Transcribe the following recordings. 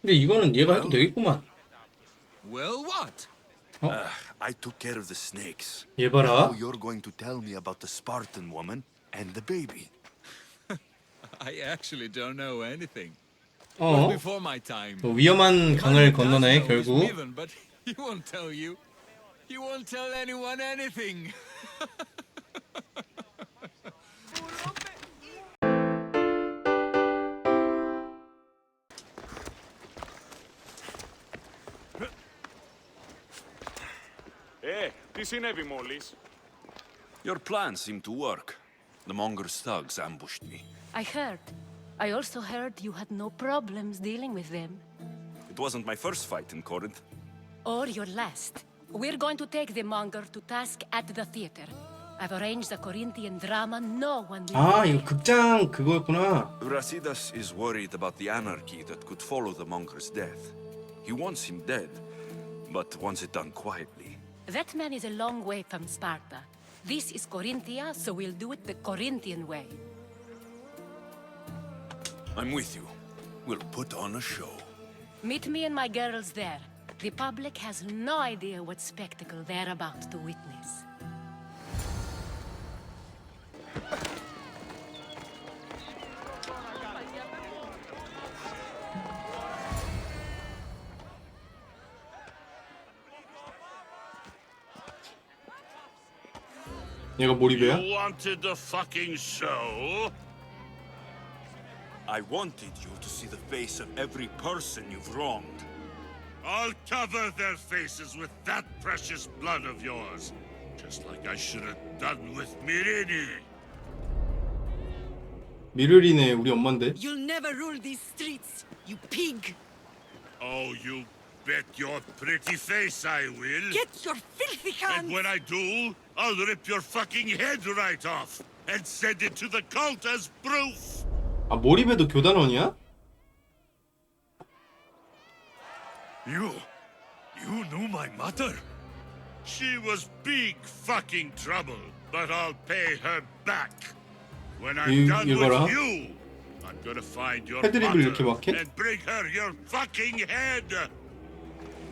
근데 이거는 얘가 해도 되겠구만. Well, what? I took care of the snakes. 얘 봐라. Now you're going to tell me about the Spartan woman and the baby. I actually don't know anything. 어? Before my time. 위험한 강을 건너네 결국. But he won't tell you. He won't tell anyone anything. Τι συνέβη μόλις? Your plan seemed to work. The Mongoose thugs ambushed me. I heard. I also heard you had no problems dealing with them. It wasn't my first fight in Corinth. Or your last. We're going to take the monger to task at the theater. I've arranged a Corinthian drama no one will 아 이거 forget. 극장 그거였구나. Brasidas is worried about the anarchy that could follow the Mongoose death. He wants him dead, but wants it done quietly. That man is a long way from Sparta. This is Corinthia, so we'll do it the Corinthian way. I'm with you. We'll put on a show. Meet me and my girls there. The public has no idea what spectacle they're about to witness. 얘가 몰입이야? You wanted the fucking show? I wanted you to see the face of every person you've wronged. I'll cover their faces with that precious blood of yours. Just like I should have done with Mirini. 미르리네 우리 엄마인데. You'll never rule these streets, you pig! Oh, you bet your pretty face I will. Get your filthy hands! And when I do, I'll rip your fucking head right off and send it to the cult as proof. 아 몰입에도 교단원이야? You knew my mother? She was big fucking trouble, but I'll pay her back. When I'm done you with 봐라. you, I'm gonna find your 헤드립을 이렇게 막 mother 해? and bring her your fucking head.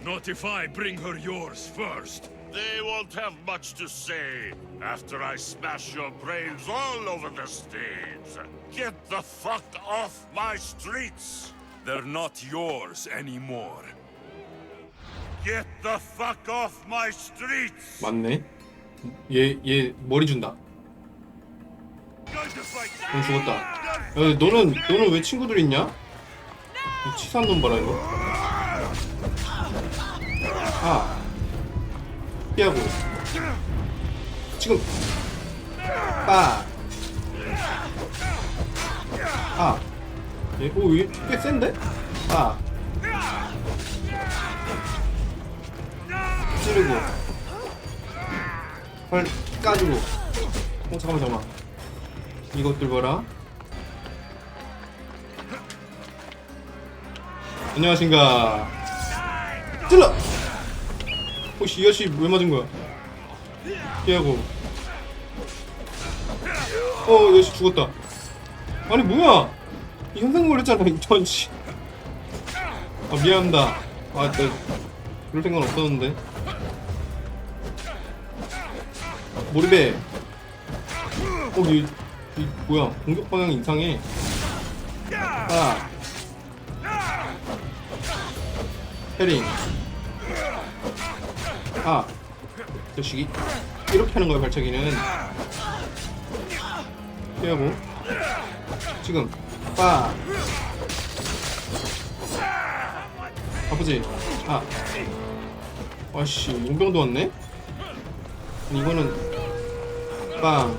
Not if I bring her yours first. They won't have much to say after I smash your brains all over the stage. Get the fuck off my streets. They're not yours anymore. Get the fuck off my streets. 맞네. 얘 머리 준다. 넌 죽었다. 야, 너는 왜 친구들 있냐? 이 치사한 놈 봐라 이거. 아 피하고 지금 얘 꽤 센데? 찌르고 팔 까주고. 잠깐만 이것들 봐라. 안녕하신가. 찔러! 혹시 이 아저씨 왜 맞은 거야? 피하고. 이 아저씨 죽었다. 아니 뭐야? 이 현상 걸렸잖아 전 씨. 미안합니다. 나 그럴 생각 없었는데. 몰입해. 이 뭐야? 공격 방향이 이상해. 헤링. 자식이 이렇게 하는 거야 발차기는. 피하고. 지금 아프지? 아씨 용병도 왔네? 이거는 빵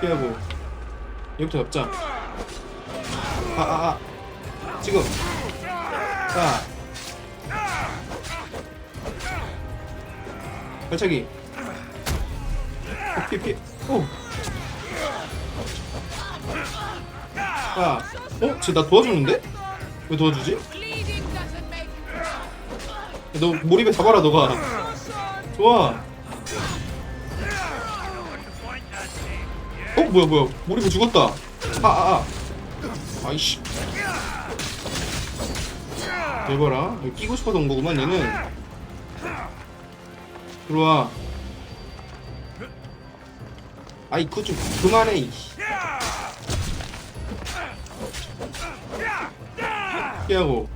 피하고 얘부터 잡자. 지금 발차기 피 쟤 나 도와주는데? 왜 도와주지? 너 몰입에 잡아라 너가. 좋아. 뭐야 몰입에 죽었다. 아이씨. 대봐라. 여기 끼고 싶어서 온 거구만 얘는. 들어와. 아이 그거 좀 그만해. 이씨. 피하고.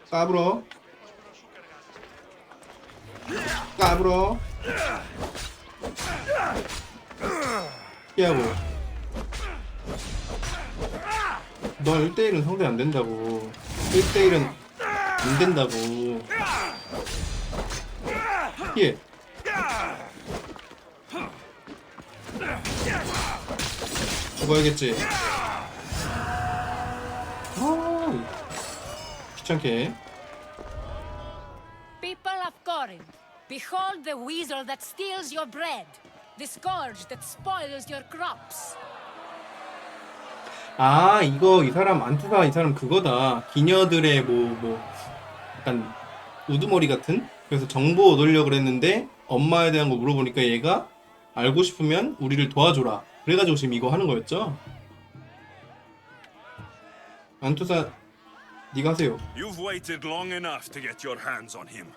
까불어. 까불어. 피하고. 넌 1대1은 상대 안 된다고. 1대1은 안 된다고. 피해. 죽어야겠지. 귀찮게. People of Corinth, behold the weasel that steals your bread, the scourge that spoils your crops. 아 이거 이 사람 안투사 이 사람 그거다. 기녀들의 뭐 약간 우두머리 같은. 그래서 정보 얻으려고 그랬는데 엄마에 대한 거 물어보니까 얘가 알고 싶으면 우리를 도와줘라. 그래가지고 지금 이거 하는 거였죠. 안투사 네가 하세요. You've waited long enough to get your hands on him.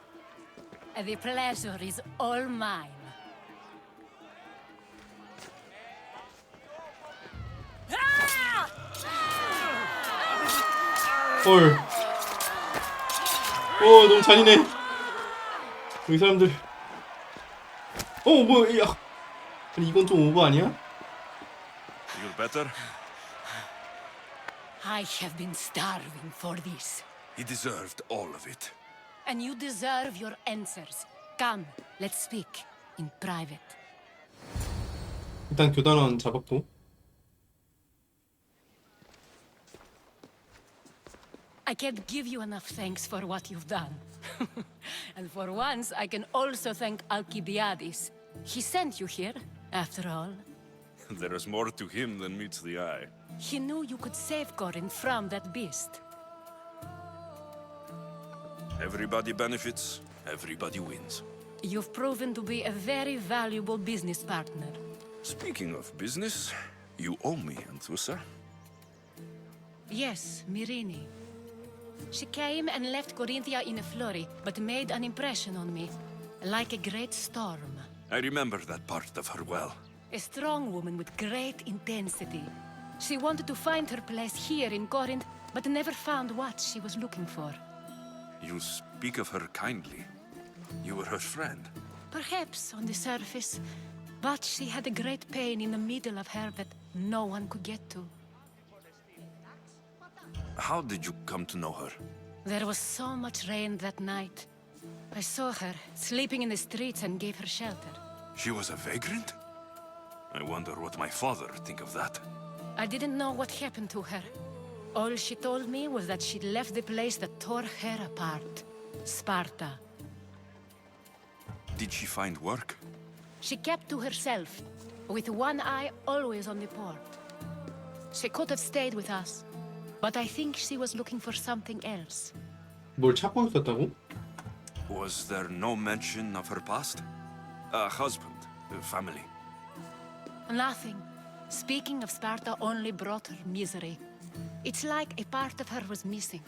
The pleasure is all mine. 헐. 너무 잔인해. 이 사람들. 뭐야? 야. 아니 이건 좀 오버 아니야? Feel better? I have been starving for this. He deserved all of it. And you deserve your answers. Come, let's speak in private. 일단 교단원 잡았고. I can't give you enough thanks for what you've done. And for once, I can also thank Alcibiades. He sent you here, after all. There is more to him than meets the eye. He knew you could save Corinth from that beast. Everybody benefits, everybody wins. You've proven to be a very valuable business partner. Speaking of business, you owe me, Anthusa. Yes, Myrine. She came and left Corinthia in a flurry, but made an impression on me, like a great storm. I remember that part of her well. A strong woman with great intensity. She wanted to find her place here in Corinth, but never found what she was looking for. You speak of her kindly. You were her friend. Perhaps on the surface, but she had a great pain in the middle of her that no one could get to. How did you come to know her? There was so much rain that night. I saw her sleeping in the streets and gave her shelter. She was a vagrant? I wonder what my father would think of that. I didn't know what happened to her. All she told me was that she'd left the place that tore her apart. Sparta. Did she find work? She kept to herself, with one eye always on the port. She could have stayed with us, but I think she was looking for something else. 뭘 찾고 있었다고? Was there no mention of her past? A husband, a family. Nothing. Speaking of Sparta only brought her misery. It's like a part of her was missing.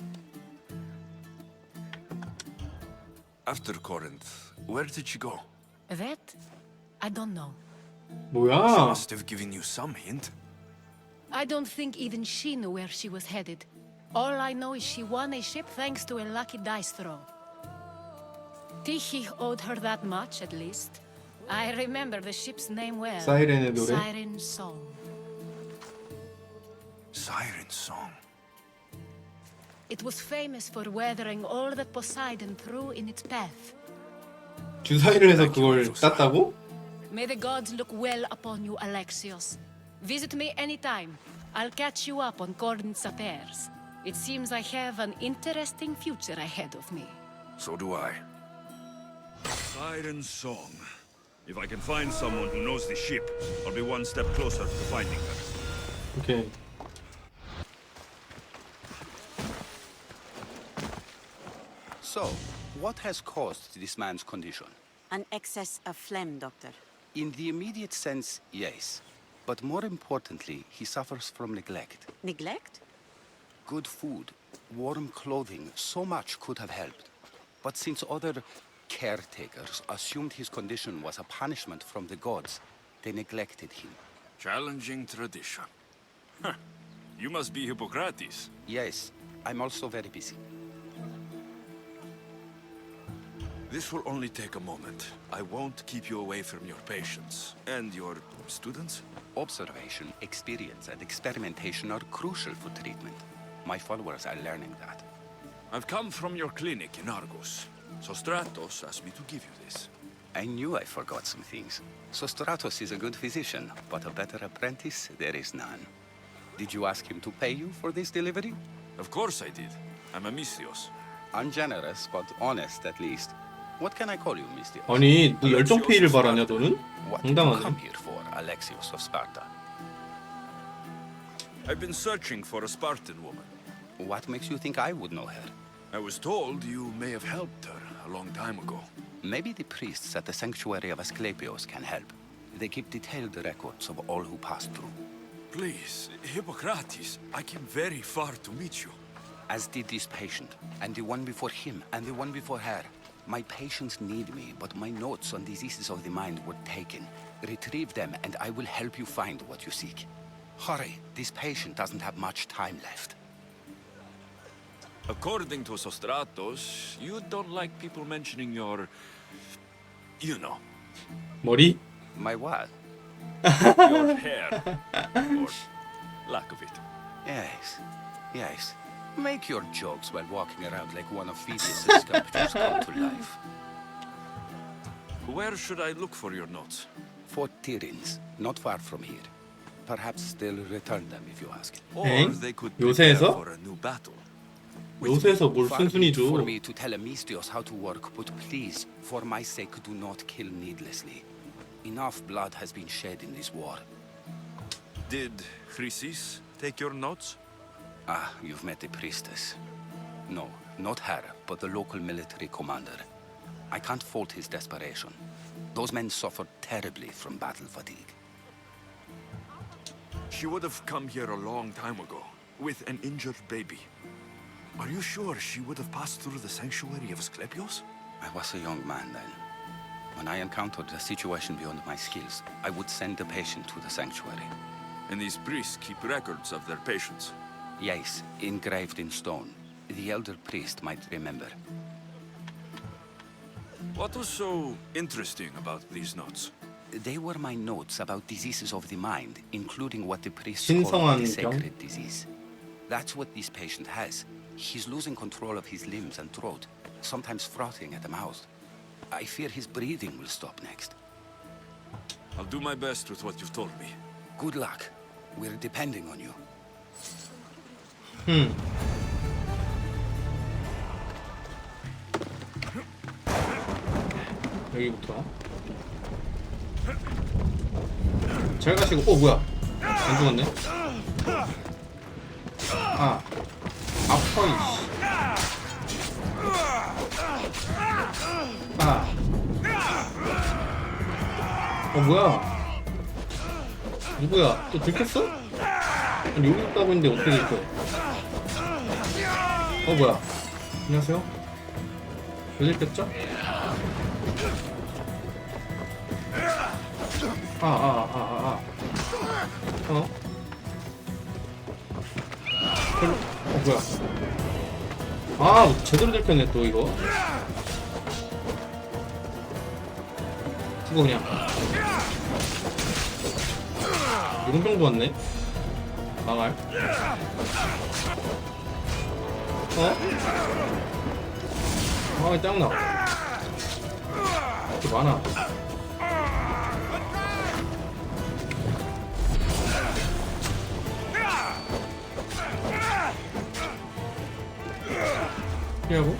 After Corinth, where did she go? That? I don't know. She 뭐야? must have given you some hint. I don't think even she knew where she was headed. All I know is she won a ship thanks to a lucky dice throw. Tyche owed her that much, at least. I remember the ship's name well. 사이렌의 노래? Siren Song. Siren song. It was famous for weathering all that Poseidon threw in its path. 주사위를 해서 그걸 땄다고? May the gods look well upon you, Alexios. Visit me anytime. I'll catch you up on Corinth's affairs. It seems I have an interesting future ahead of me. So do I. Siren song. If I can find someone who knows the ship, I'll be one step closer to finding her. 오케이. So, What has caused this man's condition? An excess of phlegm, Doctor. In the immediate sense, yes. But more importantly, he suffers from neglect. Neglect? Good food, warm clothing, so much could have helped. But since other caretakers assumed his condition was a punishment from the gods, they neglected him. Challenging tradition. Huh. You must be Hippocrates. Yes, I'm also very busy. This will only take a moment. I won't keep you away from your patients. And your students? Observation, experience, and experimentation are crucial for treatment. My followers are learning that. I've come from your clinic in Argos. Sostratos asked me to give you this. I knew I forgot some things. Sostratos is a good physician, but a better apprentice there is none. Did you ask him to pay you for this delivery? Of course I did. I'm a Misthios. Ungenerous, but honest at least. What can I call you, Mr. 아니 너 열정 페이를 바라냐 너는? What did you come 당당하네. here for, Alexios of Sparta? I've been searching for a Spartan woman. What makes you think I would know her? I was told you may have helped her a long time ago. Maybe the priests at the sanctuary of Asclepios can help. They keep detailed records of all who passed through. Please, Hippocrates, I came very far to meet you. As did this patient, and the one before him, and the one before her. My patients need me, but my notes on diseases of the mind were taken. Retrieve them, and I will help you find what you seek. Hurry, this patient doesn't have much time left. According to Sostratos, you don't like people mentioning your... you know, 머리? My what? your hair. Or lack of it. Yes, yes. Make your jokes while walking around like one of Phidias' sculptures come to life. Where should I look for your notes? Fort Tyrins, not far from here. Perhaps they'll return them if you ask. Or 엥? they could prepare 요새에서? for a new battle. 요새에서 뭘 Far be 순순히 it for 줘. me to tell Amistios how to work, but please, for my sake, do not kill needlessly. Enough blood has been shed in this war. Did Chrysis take your notes? Ah, you've met the priestess. No, not her, but the local military commander. I can't fault his desperation. Those men suffered terribly from battle fatigue. She would have come here a long time ago, with an injured baby. Are you sure she would have passed through the sanctuary of Asclepios? I was a young man then. When I encountered a situation beyond my skills, I would send the patient to the sanctuary. And these priests keep records of their patients. Yes, engraved in stone. The elder priest might remember. What was so interesting about these notes? They were my notes about diseases of the mind, including what the priest 신성한 called the 병? sacred disease. That's what this patient has. He's losing control of his limbs and throat, sometimes frothing at the mouth. I fear his breathing will stop next. I'll do my best with what you've told me. Good luck. We're depending on you. 여기부터. 잘 가시고. 뭐야? 안 죽었네. 아, 아파 이씨. 아. 뭐야? 누구야? 또 들켰어? 아니, 여기 있다고 했는데 어떻게 들켜? 뭐야? 안녕하세요? 왜 들켰죠? 뭐야? 제대로 들켰네 또 이거. 죽어 그냥. 용병도 왔네. 망할. 짱나. 이렇게 많아. 피하고.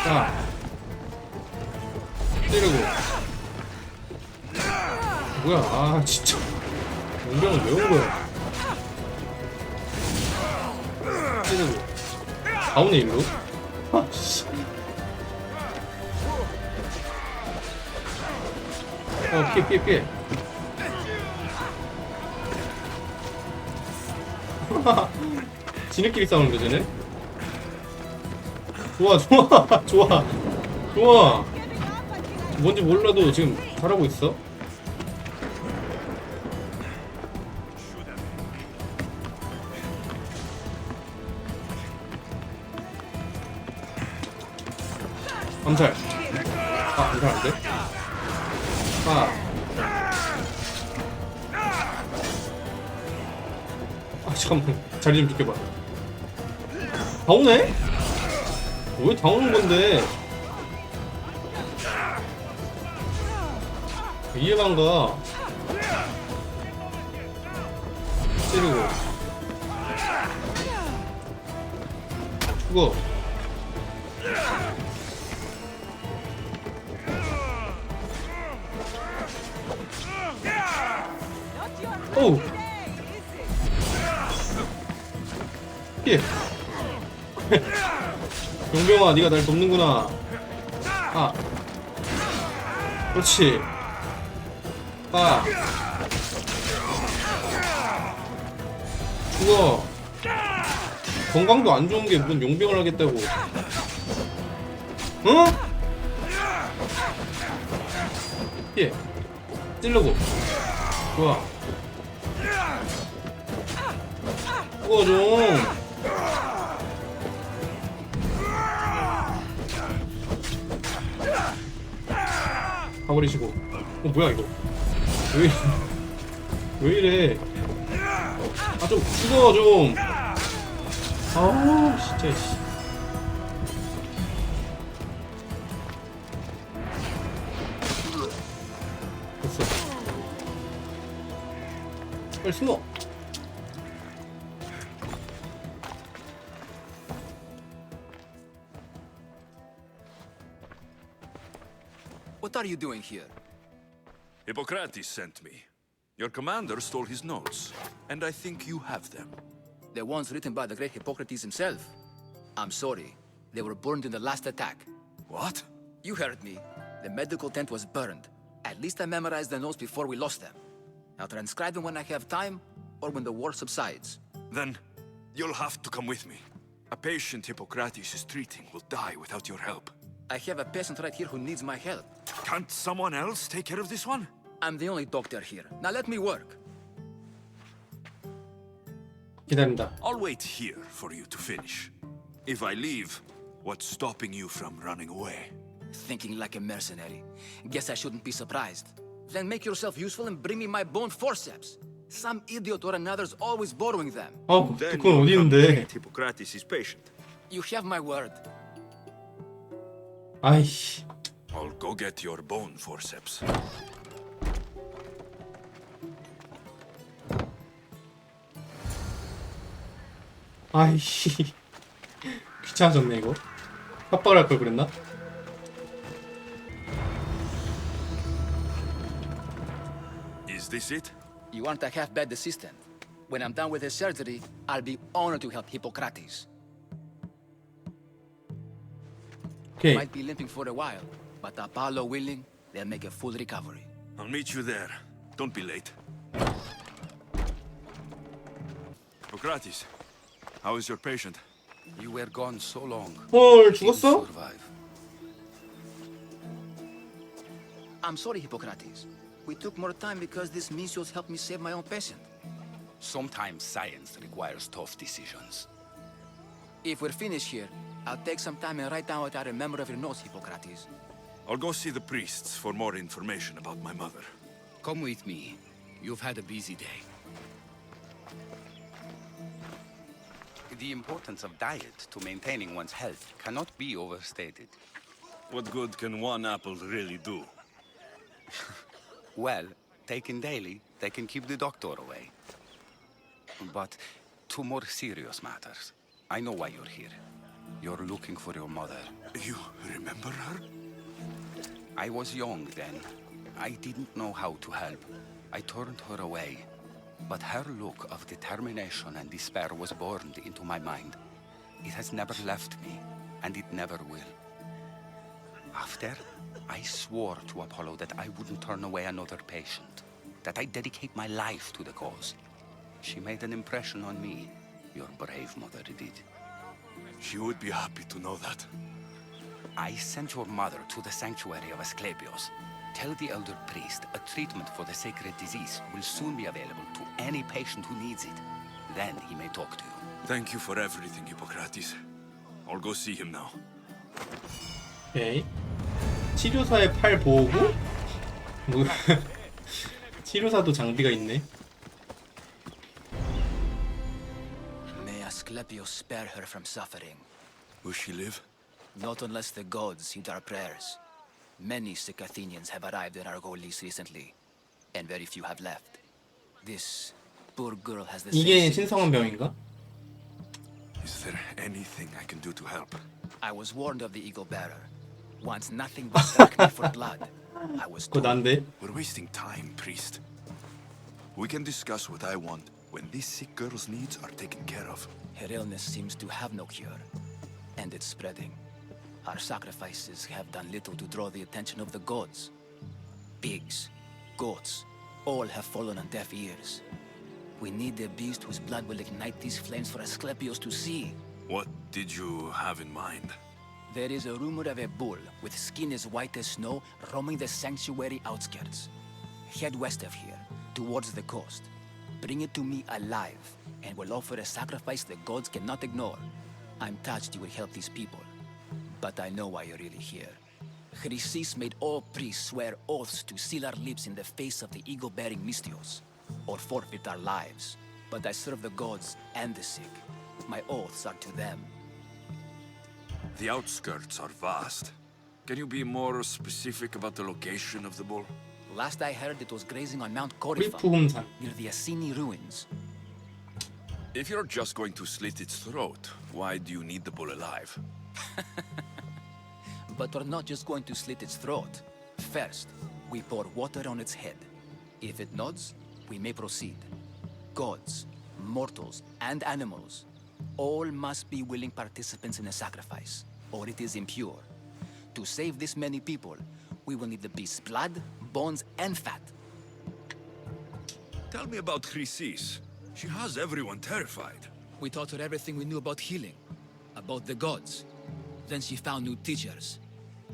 자. 때리고. 뭐야, 진짜. 용병은 왜 온 거야? 때리고. 가오네, 일로. 씨. 피해. 지네끼리 싸우는 거 쟤네? 좋아. 뭔지 몰라도 지금 잘하고 있어. 암살. 암살 안 돼? 잠깐만. 자리 좀 비켜봐. 다 오네? 왜 다 오는 건데? 이해가 안 가. 때리고. 죽어. 오우. 피해. 용병아, 네가 날 돕는구나. 그렇지. 죽어. 건강도 안 좋은 게 무슨 용병을 하겠다고. 응? 피해. 찌르고. 좋아. 죽어 좀. 가버리시고. 뭐야 이거. 왜 이래. 좀 죽어 좀. 아우 진짜 씨. 됐어. 빨리 숨어. What are you doing here? Hippocrates sent me. Your commander stole his notes, and I think you have them. The ones written by the great Hippocrates himself. I'm sorry. They were burned in the last attack. What? You heard me. The medical tent was burned. At least I memorized the notes before we lost them. I'll transcribe them when I have time, or when the war subsides. Then you'll have to come with me. A patient Hippocrates is treating will die without your help. I have a patient right here who needs my help. Can't someone else take care of this one? I'm the only doctor here. Now let me work. 기다린다. I'll wait here for you to finish. If I leave, what's stopping you from running away? Thinking like a mercenary. Guess I shouldn't be surprised. Then make yourself useful and bring me my bone forceps. Some idiot or another's always borrowing them. Then 그건 어디 you'll 있는데? treat Hippocrates is patient. You have my word. 아이씨. I'll go get your bone forceps. 아이씨. 귀찮아졌네 이거. 협박을 할 걸 그랬나? Is this it? You aren't a half-bad assistant. When I'm done with the surgery, I'll be honored to help Hippocrates. 오케이. Might be limping for a while, but Apollo willing, they'll make a full recovery. I'll meet you there. Don't be late. Hippocrates, how is your patient? You were gone so long. 헐, Didn't 죽었어? survive. I'm sorry, Hippocrates. We took more time because this measles helped me save my own patient. Sometimes science requires tough decisions. If we're finished here, I'll take some time and write down what I remember of your notes, Hippocrates. I'll go see the priests for more information about my mother. Come with me. You've had a busy day. The importance of diet to maintaining one's health cannot be overstated. What good can one apple really do? Well, taken daily, they can keep the doctor away. But to more serious matters. I know why you're here. You're looking for your mother. You remember her? I was young then. I didn't know how to help. I turned her away. But her look of determination and despair was burned into my mind. It has never left me. and it never will. After, I swore to Apollo that I wouldn't turn away another patient, that I'd dedicate my life to the cause. She made an impression on me. Your brave mother did. She would be happy to know that. I sent your mother to the sanctuary of Asclepios. Tell the elder priest a treatment for the sacred disease will soon be available to any patient who needs it. Then he may talk to you. Thank you for everything, Hippocrates. I'll go see him now. 오케이. 치료사의 팔 보호구? 뭐 치료사도 장비가 있네. May Asclepios spare her from suffering. Will she live? Not unless the gods heed our prayers. Many sick Athenians have arrived in Argolis recently, and very few have left. This poor girl has the 이게 same 신성한 병인가? Is there anything I can do to help? I was warned of the eagle bearer. Wants nothing but sack me for blood. I was 그거 told. 난데. We're wasting time, priest. We can discuss what I want when this sick girl's needs are taken care of. Her illness seems to have no cure, and it's spreading. Our sacrifices have done little to draw the attention of the gods. Pigs, goats, all have fallen on deaf ears. We need the beast whose blood will ignite these flames for Asclepios to see. What did you have in mind? There is a rumor of a bull with skin as white as snow roaming the sanctuary outskirts. Head west of here, towards the coast. Bring it to me alive, and we'll offer a sacrifice the gods cannot ignore. I'm touched you will help these people, but I know why you're really here. Chrysis made all priests swear oaths to seal our lips in the face of the eagle-bearing Mystios, or forfeit our lives. But I serve the gods and the sick. My oaths are to them. The outskirts are vast. Can you be more specific about the location of the bull? Last I heard, it was grazing on Mount Coryphon, 프리프금산. near the Assini ruins. If you're just going to slit its throat, why do you need the bull alive? But we're not just going to slit its throat. First, we pour water on its head. If it nods, we may proceed. Gods, mortals, and animals, all must be willing participants in the sacrifice, or it is impure. To save this many people, we will need the beast's blood, bones, and fat. Tell me about Chrysis. She has everyone terrified. We taught her everything we knew about healing, about the gods. Then she found new teachers,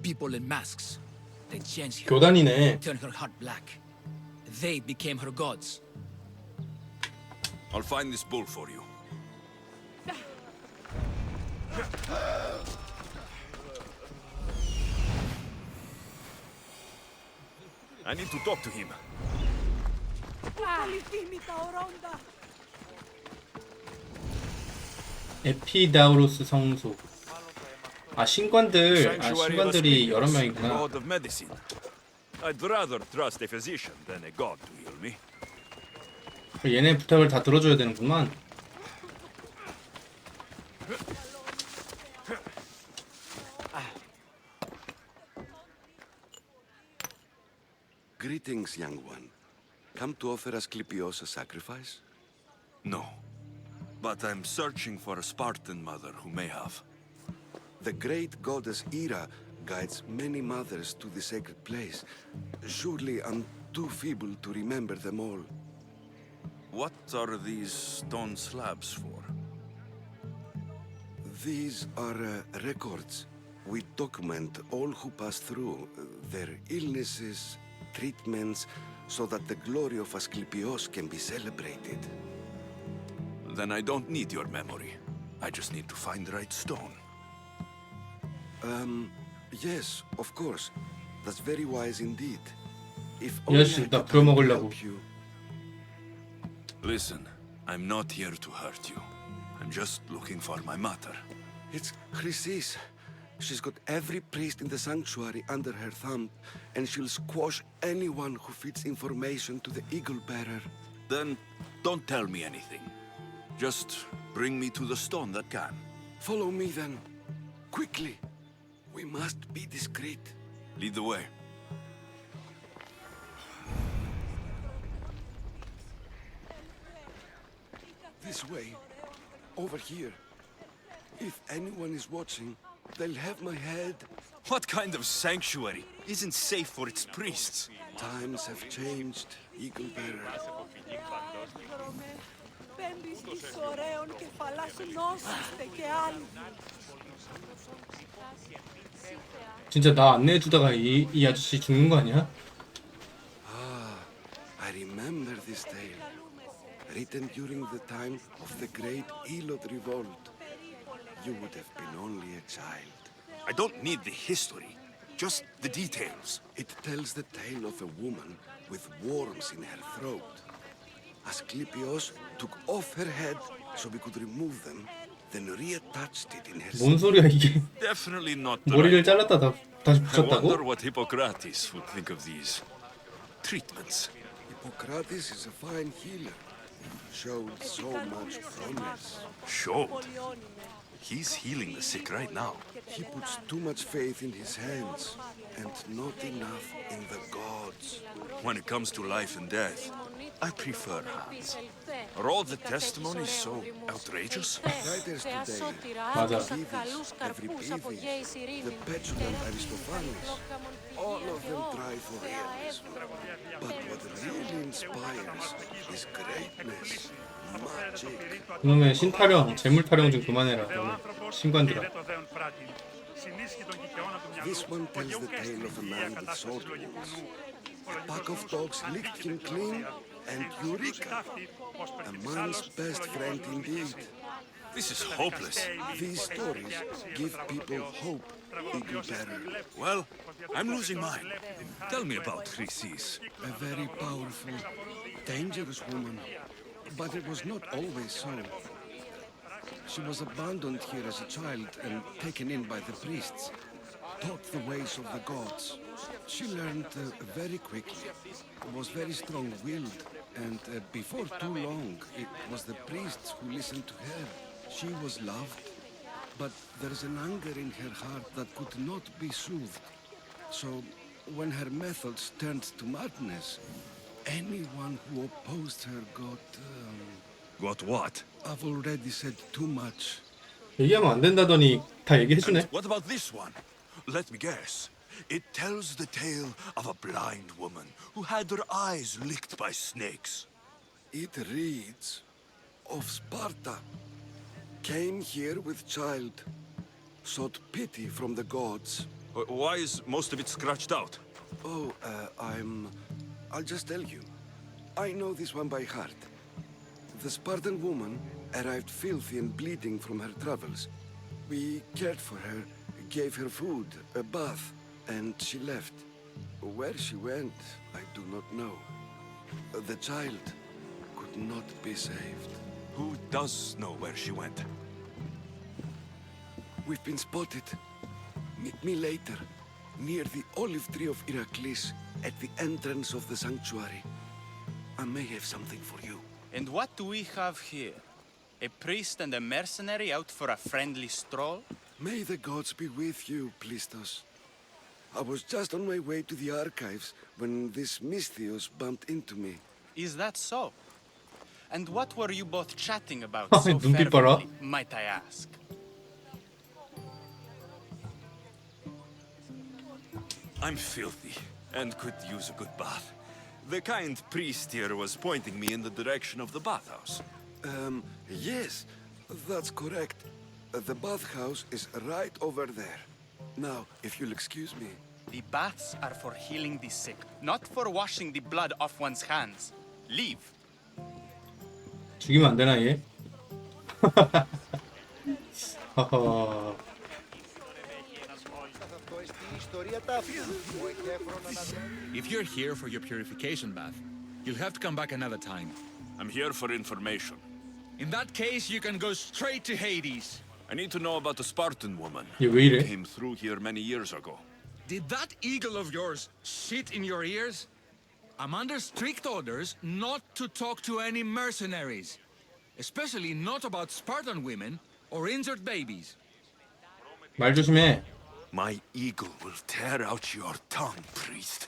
people in masks. They changed her, 교단이네. turned her heart black. They became her gods. I'll find this bull for you. I need to talk to him. 에피다우로스 성소. 아 신관들. 아 신관들이 여러 명이구나. God of medicine. I'd rather trust a physician than a god to heal me. 얘네 부탁을 다 들어줘야 되는구만. Greetings, young one. Come to offer Asclepios a sacrifice? No. But I'm searching for a Spartan mother who may have. The great goddess Hera guides many mothers to the sacred place. Surely I'm too feeble to remember them all. What are these stone slabs for? These are records. We document all who pass through, their illnesses, treatments, so that the glory of Asclepios can be celebrated. Then I don't need your memory. I just need to find the right stone. Yes, of course. That's very wise indeed. If 이 자식 나 부려먹으려고. Listen, I'm not here to hurt you. I'm just looking for my mother. It's Chrysis. She's got every priest in the sanctuary under her thumb, and she'll squash anyone who feeds information to the eagle bearer. Then don't tell me anything. Just bring me to the stone that can. Follow me then. Quickly. We must be discreet. Lead the way. This way. Over here. If anyone is watching, they'll have my head. What kind of sanctuary isn't safe for its priests? Times have changed, Eagle Bearer. 진짜 나 안내해주다가 이 아저씨 죽는 거 아니야? I remember this tale. Written during the time of the great Elod revolt. You would have been only a child. I don't need the history, just the details. It tells the tale of a woman with worms in her throat. Asclepios took off her head so we could remove them, then reattached it in her 뭔 소리야 이게? Definitely not the 머리를 right. 잘랐다 다시 I wonder 붙였다고? what Hippocrates would think of these treatments. Hippocrates is a fine healer. Showed so much promise. Showed. He's healing the sick right now. He puts too much faith in his hands and not enough in the gods. When it comes to life and death, I prefer hands. Are all the testimonies so outrageous? Writers today, Euripides, Euripides, the petulant Aristophanes, all of them try for realism. But what really inspires is greatness, magic. 그놈의 신타령, 재물타령 좀 그만해라. 너네 신관들아. This one tells the tale of a man with sword wounds. A pack of dogs licked him clean, and Eureka, a man's best friend indeed. This is hopeless. These stories give people hope, Eagle Bearer. Well, I'm losing mine. Tell me about Chrysis. A very powerful, dangerous woman. But it was not always so. She was abandoned here as a child and taken in by the priests, taught the ways of the gods. She learned very quickly, was very strong-willed, and before too long, it was the priests who listened to her. She was loved, but there's an anger in her heart that could not be soothed. So, when her methods turned to madness, anyone who opposed her got... Got what? I've already said too much. 얘기하면 안 된다더니 다 얘기해주네. And what about this one? Let me guess. It tells the tale of a blind woman who had her eyes licked by snakes. It reads of Sparta. Came here with child, sought pity from the gods. Why is most of it scratched out? Oh, I'll just tell you. I know this one by heart. The Spartan woman arrived filthy and bleeding from her travels. We cared for her, gave her food, a bath, and she left. Where she went, I do not know. The child could not be saved. Who does know where she went? We've been spotted. Meet me later, near the olive tree of Heracles, at the entrance of the sanctuary. I may have something for you. And what do we have here? A priest and a mercenary out for a friendly stroll? May the gods be with you, Plistos. I was just on my way to the archives when this Misthios bumped into me. Is that so? And what were you both chatting about so 눈빛 봐라. fervently, might I ask? I'm filthy and could use a good bath. The kind priest here was pointing me in the direction of the bathhouse. Yes, that's correct. The bathhouse is right over there. Now, if you'll excuse me. The baths are for healing the sick, not for washing the blood off one's hands. Leave. 죽이면 안 되나 얘? 하하. If you're here for your purification bath, you'll have to come back another time. I'm here for information. In that case, you can go straight to Hades. I need to know about the Spartan woman 얘 왜 who 이래? came through here many years ago. Did that eagle of yours shit in your ears? I'm under strict orders not to talk to any mercenaries. Especially not about Spartan women or injured babies. 말 조심해. My eagle will tear out your tongue, priest.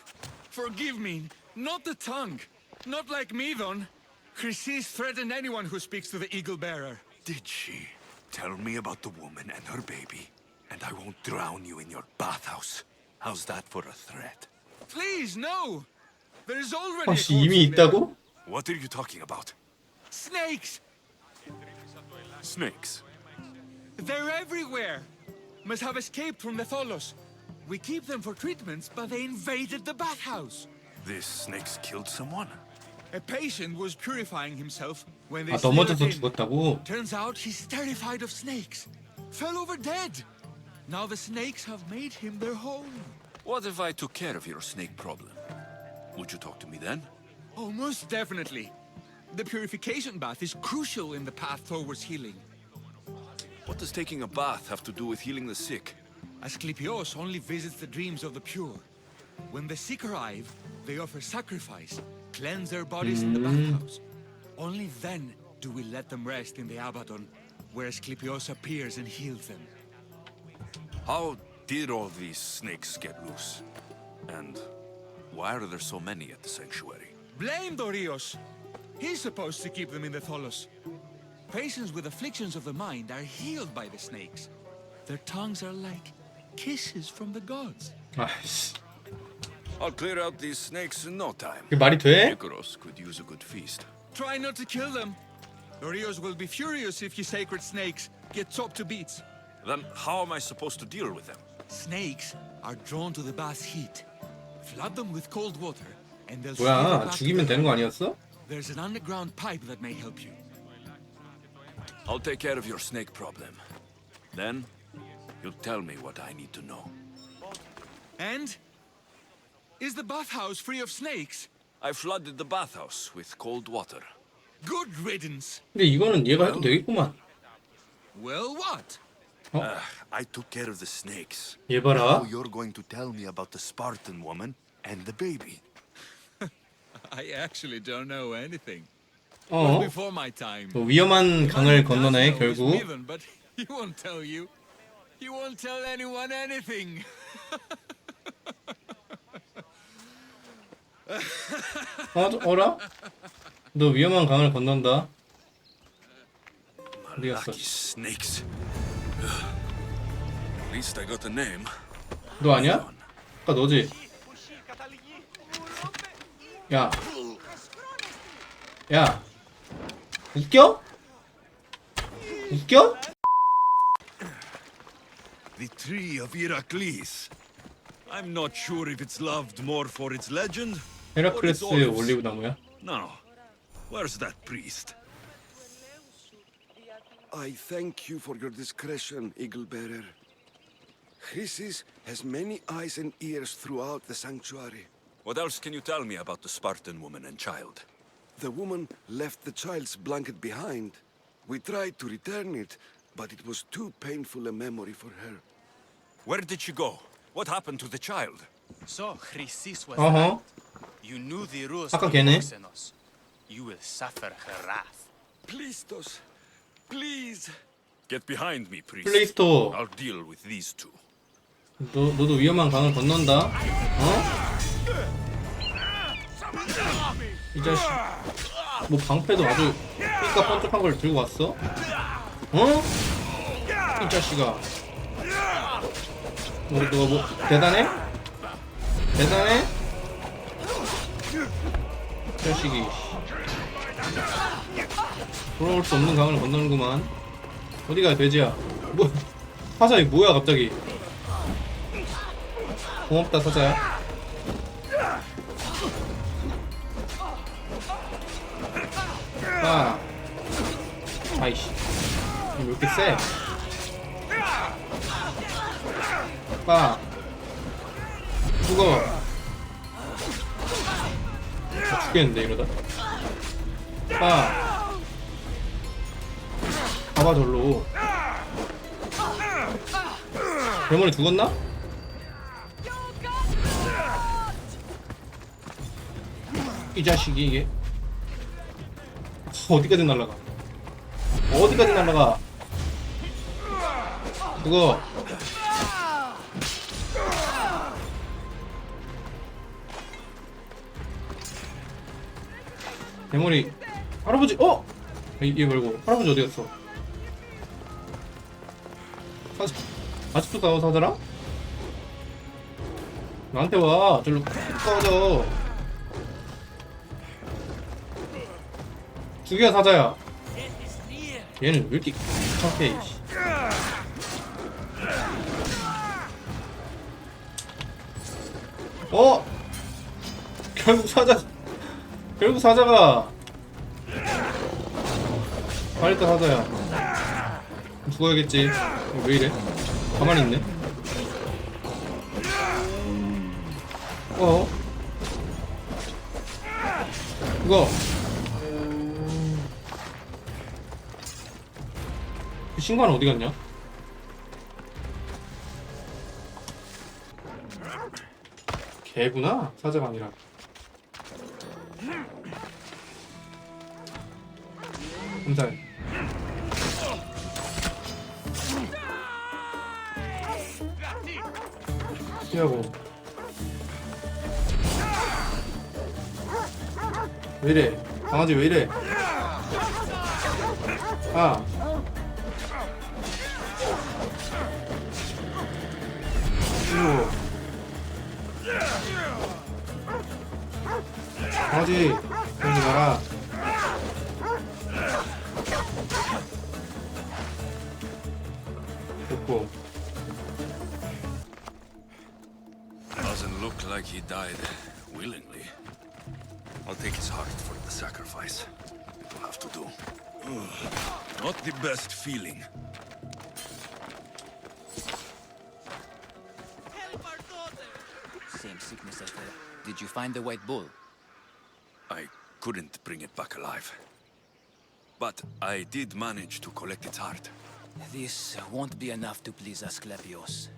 Forgive me, not the tongue. Not like me, Don. Chrysis threatened anyone who speaks to the eagle bearer. Did she? Tell me about the woman and her baby. And I won't drown you in your bathhouse. How's that for a threat? Please, no! There is already a 혹시 corpse 이미 in there. 있다고? What are you talking about? Snakes! Snakes? They're everywhere! Must have escaped from the Tholos. We keep them for treatments, but they invaded the bathhouse. These snakes killed someone? A patient was purifying himself when they 아, slithered 넘어져서 in. 죽었다고? Turns out he's terrified of snakes. Fell over dead. Now the snakes have made him their home. What if I took care of your snake problem? Would you talk to me then? Oh, most definitely. The purification bath is crucial in the path towards healing. What does taking a bath have to do with healing the sick? Asclepios only visits the dreams of the pure. When the sick arrive, they offer sacrifice, cleanse their bodies in the bathhouse. Only then do we let them rest in the Abaddon, where Asclepios appears and heals them. How did all these snakes get loose? And why are there so many at the sanctuary? Blame Dorios! He's supposed to keep them in the Tholos. Patients with afflictions of the mind are healed by the snakes. Their tongues are like kisses from the gods. 아이씨, I'll clear out these snakes in no time. 그게 말이 돼? Icarus could use a good feast. Try not to kill them. Dorios will be furious if you sacred snakes get chopped to bits. Then how am I supposed to deal with them? Snakes are drawn to the bath's heat. Flood them with cold water, and they'll slither 뭐야, back to 죽이면 their 되는 거 home. 아니었어? There's an underground pipe that may help you. I'll take care of your snake problem. Then, you'll tell me what I need to know. And? Is the bathhouse free of snakes? I flooded the bathhouse with cold water. Good riddance. 근데 이거는 얘가 해도 되겠구만. Well, what? I took care of the snakes. 얘 봐라. Now you're going to tell me about the Spartan woman and the baby. I actually don't know anything. 어? Before my time. 뭐 위험한 강을 건너네 결국. But he won't tell you. He won't tell anyone anything. 어라? 너 위험한 강을 건넌다. 어디 갔어? Lucky snakes. At least I got a name. 너 아니야? 아까 너지? 야. 야. 웃겨? 웃겨? The tree of Heracles. I'm not sure if it's loved more for its legend. 헤라클레스의 올리브 나무야? No. Where's that priest? I thank you for your discretion, Eagle Bearer. Chrysis has many eyes and ears throughout the sanctuary. What else can you tell me about the Spartan woman and child? The woman left the child's blanket behind. We tried to return it, but it was too painful a memory for her. Where did she go? What happened to the child? So Chrysis was 어허. right. You knew the rules 아까 of 걔네. Xenos. You will suffer her wrath. Plistos, please. Get behind me, priest. 플레이스토어. I'll deal with these two. 너도 위험한 강을 건넌다. 어? 이 자식. 뭐 방패도 아주 삐까 번쩍한 걸 들고 왔어? 어? 이 자식아. 너가 뭐 대단해? 대단해? 이 자식이. 돌아올 수 없는 강을 건너는구만. 어디가 돼지야? 뭐 사자이 뭐야 갑자기? 고맙다 사자야. 아, 아이씨, 왜 이렇게 세? 빠, 죽어. 아, 죽겠는데 이러다. 빠, 가봐 절로. 대머리 죽었나? 이 자식이 이게 어디까지 날아가? 어디까지 날아가? 그거 대머리 할아버지 얘 말고 할아버지 어디 갔어? 아직도 싸워 사자랑? 나한테 와. 저로 꺼져. 죽여 사자야. 얘는 왜 이렇게 착해. 결국 사자가 잘했다 사자야. 죽어야겠지. 왜 이래? 가만히 있네. 이거 그 신관은 어디 갔냐? 개구나 사자가 아니라. 감사해. 피하고. 왜 이래? 강아지 왜 이래? 아. 그리고 강아지 그러지 마라. 됐고. Doesn't look like he died willingly. I'll take his heart for the sacrifice. It'll have to do. Not the best feeling. Same sickness as the... Did you find the white bull? I couldn't bring it back alive. But I did manage to collect its heart. This won't be enough to please Asclepios.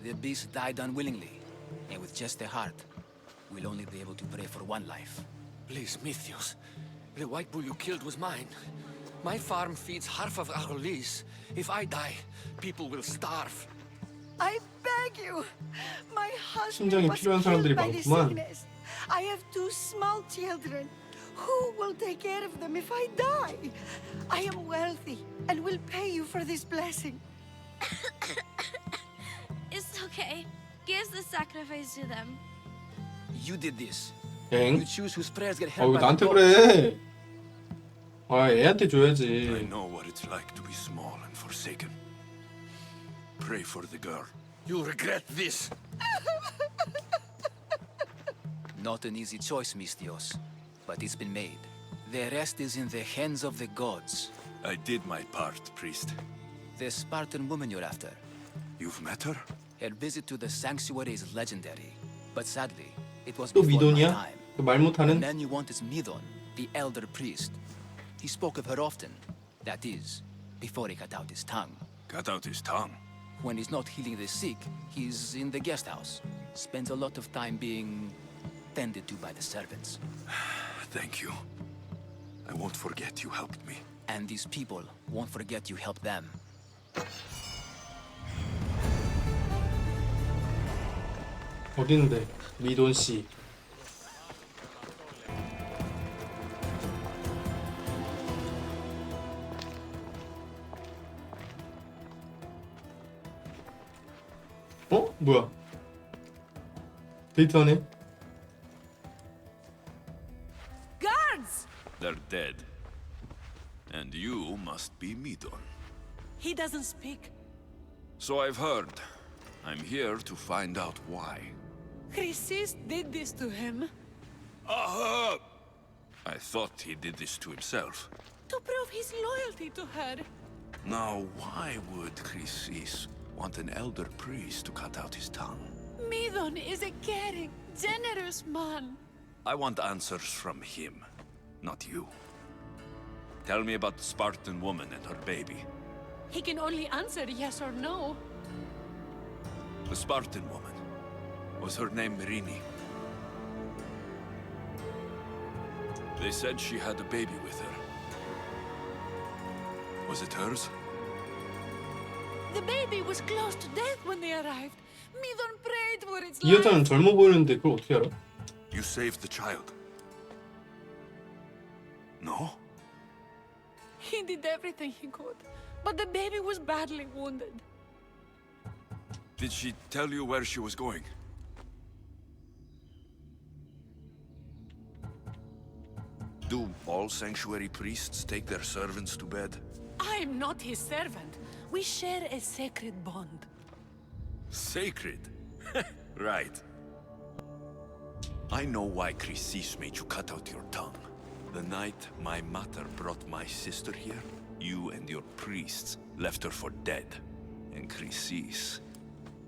The beast died unwillingly, and with just the heart, we'll only be able to pray for one life. Please, Mythios. The white bull you killed was mine. My farm feeds half of Arolis. If I die, people will starve. I beg you. My husband 심장이 was 필요한 killed 사람들이 by the 많구만. sickness. I have 2 small children. Who will take care of them if I die? I am wealthy and will pay you for this blessing. It's okay. Give the sacrifice to them. You did this. 엥? You choose whose prayers get 아 heard 왜 by the 나한테 gods. 그래? 아 애한테 I 줘야지. know what it's like to be small and forsaken. Pray for the girl. You'll regret this. Not an easy choice, Mystios, but it's been made. The rest is in the hands of the gods. I did my part, priest. The Spartan woman you're after. You've met her? Her visit to the sanctuary is legendary, but sadly, it was 또 before my 미돈이야? time. 그 말 The 못하는? man you want is Midon, the elder priest. He spoke of her often. That is, before he cut out his tongue. Cut out his tongue. When he's not healing the sick, he's in the guest house. Spends a lot of time being tended to by the servants. Thank you. I won't forget you helped me. And these people won't forget you helped them. 어딘데? 미돈 씨. 뭐야? 데이트하네? Guards! They're dead. And you must be Midon. He doesn't speak. So I've heard. I'm here to find out why. Chrysis did this to him. Aha! I thought he did this to himself. To prove his loyalty to her. Now, why would Chrysis want an elder priest to cut out his tongue? Midon is a caring, generous man. I want answers from him, not you. Tell me about the Spartan woman and her baby. He can only answer yes or no. The Spartan woman. Was her name Mirini? They said she had a baby with her. Was it hers? The baby was close to death when they arrived. Midon prayed for its 이 life. 여자는 젊어 보이는데 그걸 어떻게 알아? You saved the child. No? He did everything he could, but the baby was badly wounded. Did she tell you where she was going? Do all sanctuary priests take their servants to bed? I am not his servant. We share a sacred bond. Sacred? Right. I know why Chrysis made you cut out your tongue. The night my mother brought my sister here, you and your priests left her for dead. And Chrysis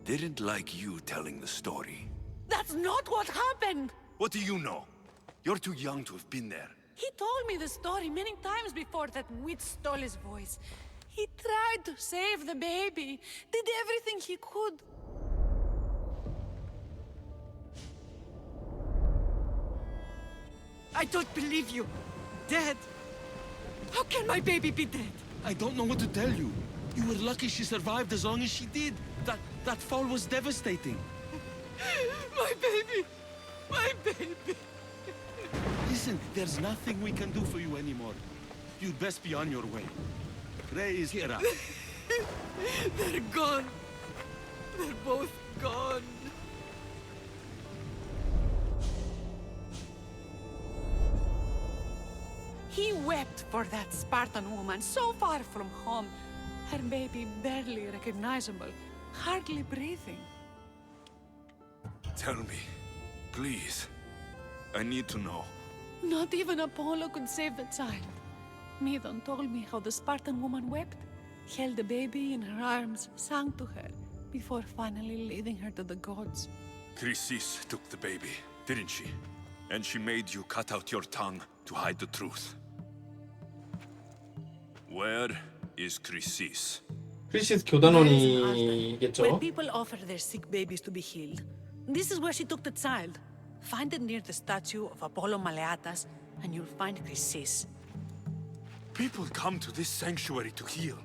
didn't like you telling the story. That's not what happened! What do you know? You're too young to have been there. He told me the story many times before that witch stole his voice. He tried to save the baby, did everything he could. I don't believe you. Dead? How can my baby be dead? I don't know what to tell you. You were lucky she survived as long as she did. That fall was devastating. My baby! My baby! Listen, there's nothing we can do for you anymore. You'd best be on your way. Praise Hera. They're gone. They're both gone. He wept for that Spartan woman so far from home. Her baby barely recognizable, hardly breathing. Tell me, please. I need to know. Not even Apollo could save the child. Medon told me how the Spartan woman wept, held the baby in her arms, sang to her, before finally leading her to the gods. Chrysis took the baby, didn't she? And she made you cut out your tongue to hide the truth. Where is Chrysis? 크리시스 Where 교단원이겠죠. people offer their sick babies to be healed. This is where she took the child. Find it near the statue of Apollo Maleatas, and you'll find Chrysis. People come to this sanctuary to heal,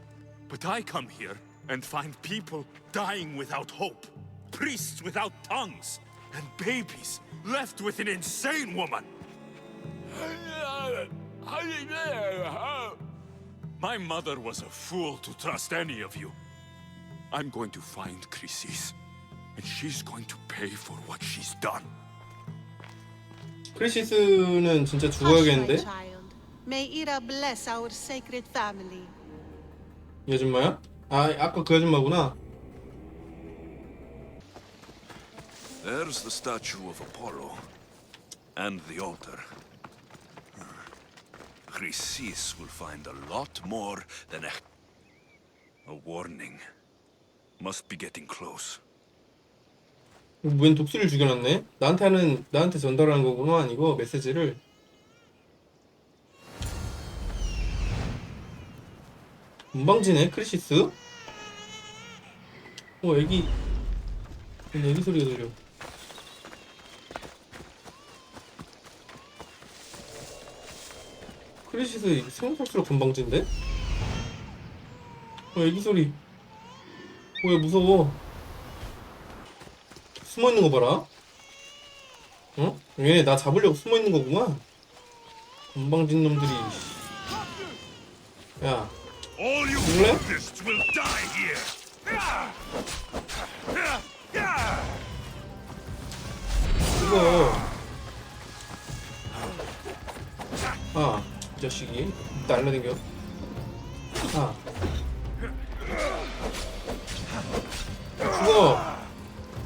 but I come here and find people dying without hope, priests without tongues, and babies left with an insane woman. My mother was a fool to trust any of you. I'm going to find Chrysis, and she's going to pay for what she's done. 크리시스는 진짜 Hush, my 죽어야겠는데? child. May Ira bless our sacred family. 이 아줌마야? 아, 아까 그 아줌마구나. There's the statue of Apollo, and the altar. Chrysis will find a lot more than a warning. Must be getting close. 웬 독수리를 죽여놨네? 나한테 전달하는 거구나, 이거 메시지를. 금방지네, 크리시스. 애기 소리가 들려. 크리시스 생각할수록 금방진데? 애기 소리. 뭐야, 무서워. 숨어있는 거 봐라. 어? 얘네 나 잡으려고 숨어있는 거구만. 건방진 놈들이. 야, 죽을래? 죽어. 아, 이 자식이 날라댕겨. 아, 죽어.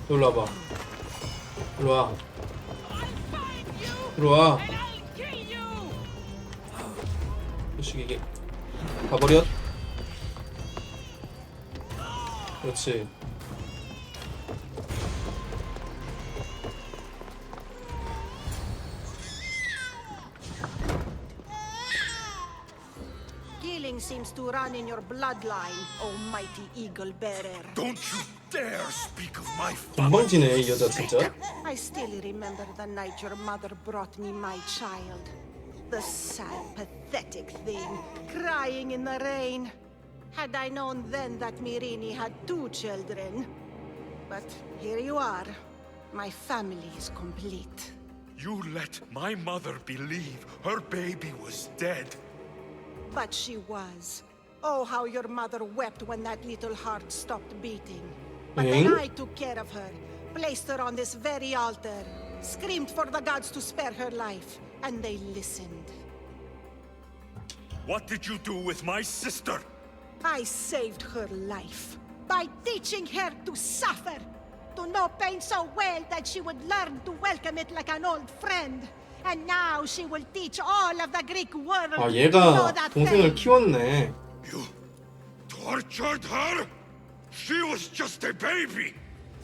일로 와봐. 일로 와. 일로 와. 자식 이게 가버렸. 그렇지. Killing seems to run in your bloodline, almighty eagle bearer. Don't you dare speak of my 건방지네, 이 여자 진짜. I still remember the night your mother brought me my child. The sad, pathetic thing, crying in the rain. Had I known then that Mirini had 2 children. But here you are. My family is complete. You let my mother believe her baby was dead. But she was. Oh, how your mother wept when that little heart stopped beating. But then I took care of her, placed her on this very altar, screamed for the gods to spare her life, and they listened. What did you do with my sister? I saved her life by teaching her to suffer, to know pain so well that she would learn to welcome it like an old friend. And now she will teach all of the Greek world 아, to know 얘가 that 동생을 pain. 키웠네. You tortured her? She was just a baby.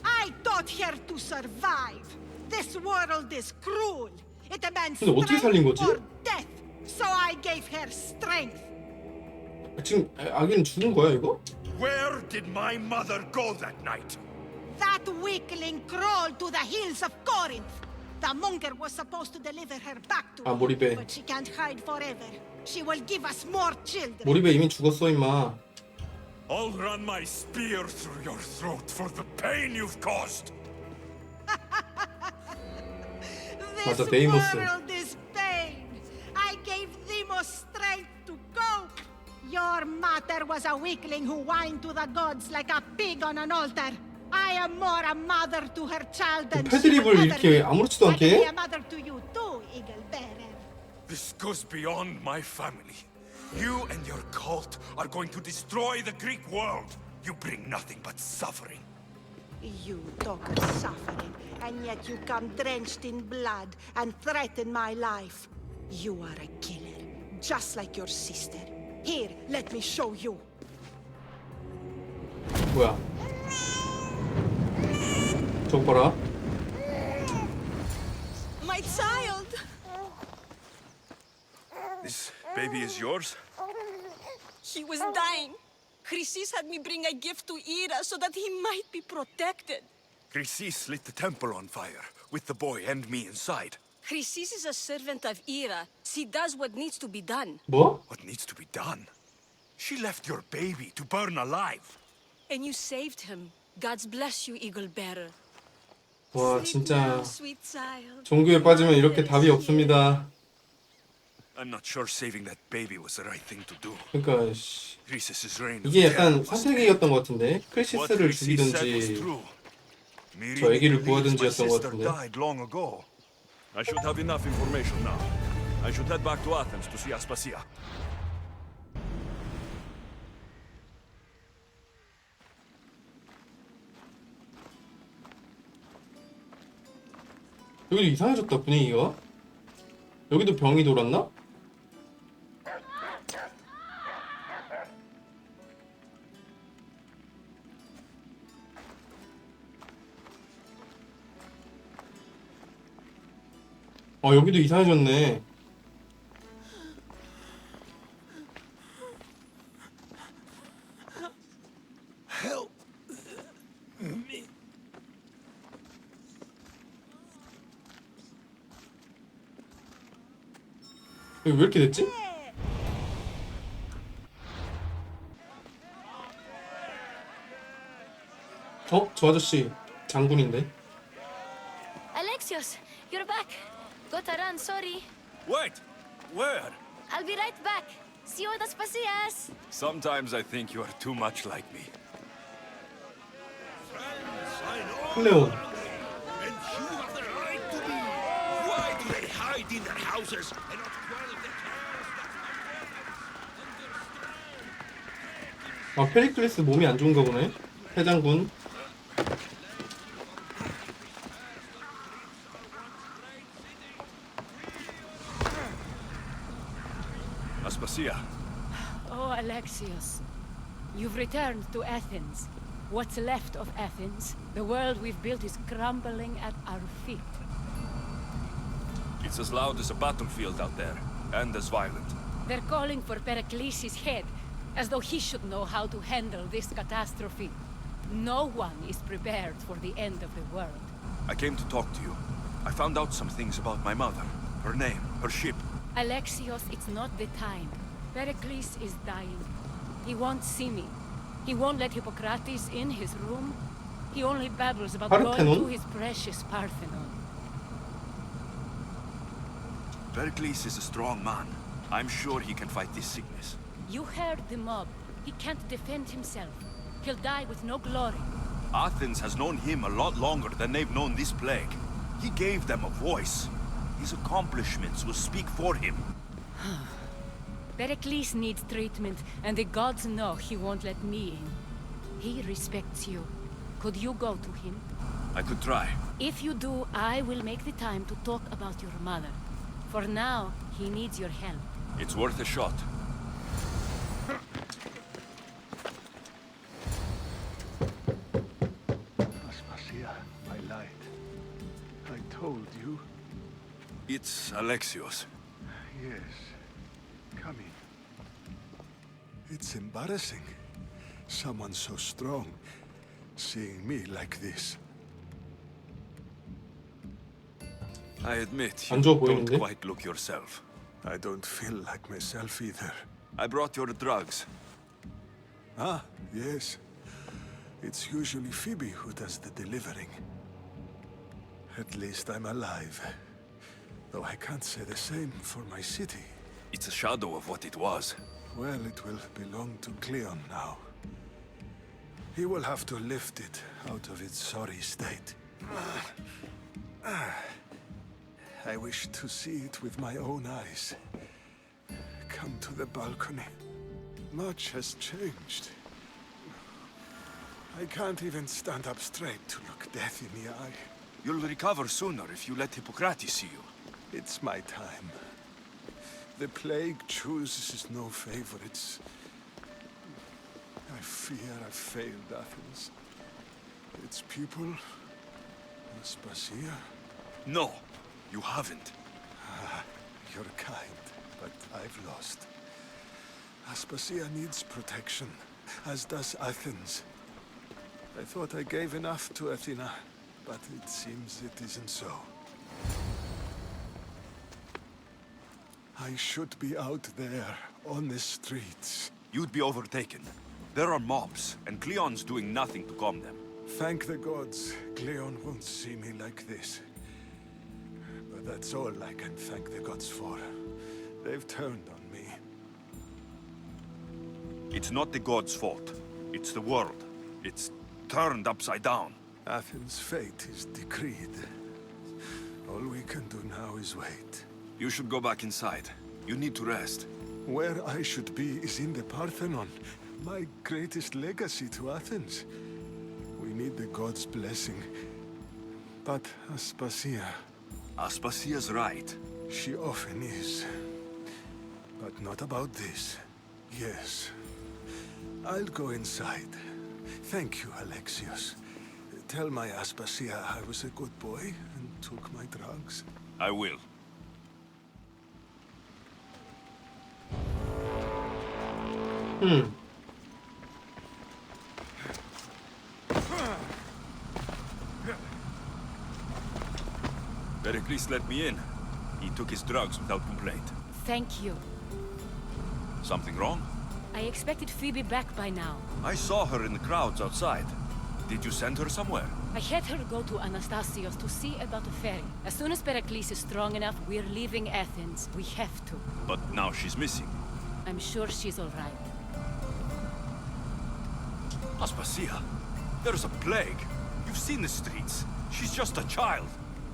I taught her to survive. This world is cruel. It demands 근데 어떻게 살린 strength 거지? or death. So I gave her strength. 지금 아기는 죽은 거야 이거? Where did my mother go that night? That weakling crawled to the hills of Corinth. The monger was supposed to deliver her back to 아, me, 몰입해. but she can't hide forever. She will give us more children. 몰입해 이미 죽었어 임마. I'll run my spear through your throat for the pain you've caused. This 맞아, 데이모스. world is pain. I gave Deimos strength to cope. Your mother was a weakling who whined to the gods like a pig on an altar. I am more a mother to her child than she 패드립을 will ever 이렇게 be. 아무렇지도 I can 않게 be 해? a mother to you too, Eagle Bearer. This goes beyond my family. You and your cult are going to destroy the Greek world. You bring nothing but suffering. You talk of suffering, and yet you come drenched in blood and threaten my life. You are a killer, just like your sister. Here, let me show you. 뭐야? 저거 봐라. My child! This baby is yours? He was dying. Chrysis had me bring a gift to Ira so that he might be protected. Chrysis lit the temple on fire, with the boy and me inside. Chrysis is a servant of Ira. She does what needs to be done. 뭐? What needs to be done? She left your baby to burn alive. And you saved him. God's bless you, Eagle Bearer. 와 진짜 Sweet child. 종교에 빠지면 이렇게 답이 없습니다. I'm not sure saving that baby was the right thing to do. 그러니까 씨, Chrysis' reign of 이게 terror 약간 was 선택이었던 것 같은데 What 크리시스를 Chrysis said was 죽이든지 true. 저 Myrine 애기를 believes my 구하든지였던 것 sister 같은데. died long ago. I should have enough information now. I should head back to Athens to see Aspasia. 여기도 이상해졌다 분위기가. 여기도 병이 돌았나? 아 여기도 이상해졌네. Help me. 여기 왜 이렇게 됐지? 어? 저 아저씨 장군인데? Alexios, you're back. Gotta run, sorry. Wait! Where? I'll be right back. See you at Aspasias. Sometimes I think you are too much like me. 클레온. And you have the right to be. Why do they hide in their houses and not quarrel their 아 페리클리스 몸이 안 좋은가 보네. 해장군. Aspasia. Oh, Alexios. You've returned to Athens. What's left of Athens? The world we've built is crumbling at our feet. It's as loud as a battlefield out there, and as violent. They're calling for Pericles' head, as though he should know how to handle this catastrophe. No one is prepared for the end of the world. I came to talk to you. I found out some things about my mother. Her name, her ship. Alexios, it's not the time. Pericles is dying. He won't see me. He won't let Hippocrates in his room. He only babbles about going Parthenon? to his precious Parthenon. Pericles is a strong man. I'm sure he can fight this sickness. You heard the mob. He can't defend himself. He'll die with no glory. Athens has known him a lot longer than they've known this plague. He gave them a voice. His accomplishments will speak for him. Pericles needs treatment, and the gods know he won't let me in. He respects you. Could you go to him? I could try. If you do, I will make the time to talk about your mother. For now, he needs your help. It's worth a shot. Aspasia, my light. I told you. It's Alexios. Yes. Come in. It's embarrassing. Someone so strong, seeing me like this. I admit, 안 you 좋아 don't 보이는데? quite look yourself. I don't feel like myself either. I brought your drugs. Ah, yes. It's usually Phoebe who does the delivering. At least I'm alive. Though I can't say the same for my city. It's a shadow of what it was. Well, it will belong to Cleon now. He will have to lift it out of its sorry state. I wish to see it with my own eyes. Come to the balcony. Much has changed. I can't even stand up straight to look death in the eye. You'll recover sooner if you let Hippocrates see you. It's my time. The plague chooses no favorites. I fear I've failed Athens. Its people, Aspasia. No, you haven't. You're kind, but I've lost. Aspasia needs protection, as does Athens. I thought I gave enough to Athena, but it seems it isn't so. I should be out there, on the streets. You'd be overtaken. There are mobs, and Cleon's doing nothing to calm them. Thank the gods, Cleon won't see me like this. But that's all I can thank the gods for. They've turned on me. It's not the gods' fault. It's the world. It's turned upside down. Athens' fate is decreed. All we can do now is wait. You should go back inside. You need to rest. Where I should be is in the Parthenon, my greatest legacy to Athens. We need the gods' blessing. But Aspasia... Aspasia's right. She often is. But not about this. Yes. I'll go inside. Thank you, Alexios. Tell my Aspasia I was a good boy and took my drugs. I will. Pericles let me in. He took his drugs without complaint. Thank you. Something wrong? I expected Phoebe back by now. I saw her in the crowds outside. Did you send her somewhere? I had her go to Anastasios to see about a ferry. As soon as Pericles is strong enough, we're leaving Athens. We have to. But now she's missing. I'm sure she's all right. Aspasia, there's a plague. You've seen the streets. She's just a child.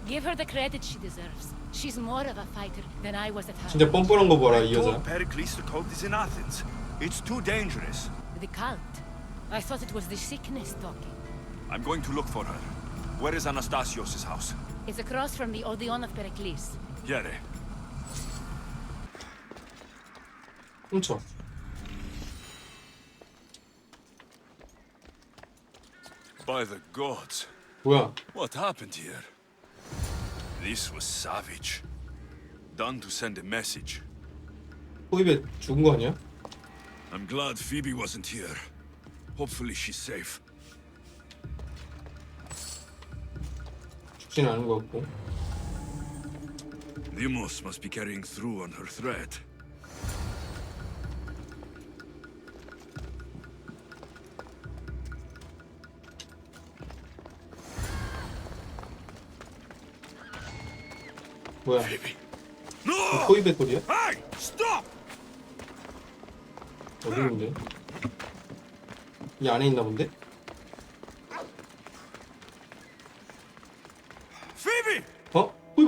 Give her the credit she deserves. She's more of a fighter than I was at her. 진짜 뻔뻔한 거 봐라 이 I 여자. told Pericles the cult is in Athens. It's too dangerous. The cult? I thought it was the sickness talking. I'm going to look for her. Where is Anastasios' house? It's across from the Odeon of Pericles. Here. 훔쳐. By the gods. 뭐야? What happened here? This was savage. Done to send a message. 호입에 죽은 거 아니야? I'm glad Phoebe wasn't here. Hopefully she's safe. 죽지는 않은 거 같고. Deimos must be carrying through on her threat. 뭐야? No! 호입의 소리야? Hey! Stop! 어디 있는데? 이 안에 있나 본데?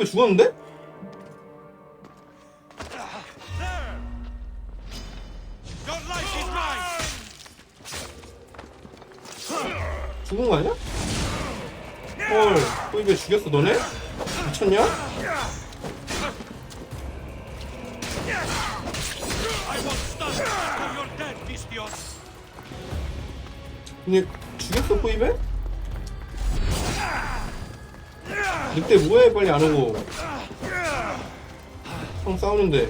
포입에 죽었는데? 죽은 거 아니야? 헐, 포입에 죽였어 너네? 미쳤냐? 근데 죽였어 포입에? 늑대 뭐해 빨리 안 오고 형 싸우는데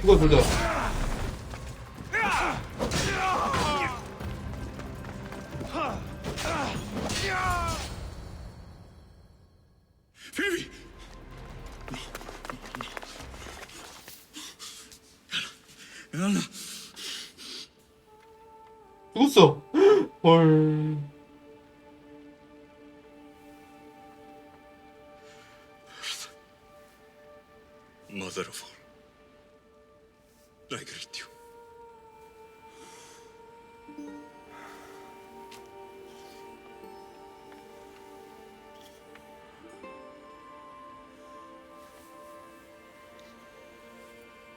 이거 보자 Phoebe! Anna. 죽었어 헐 Mother of all, I greet you.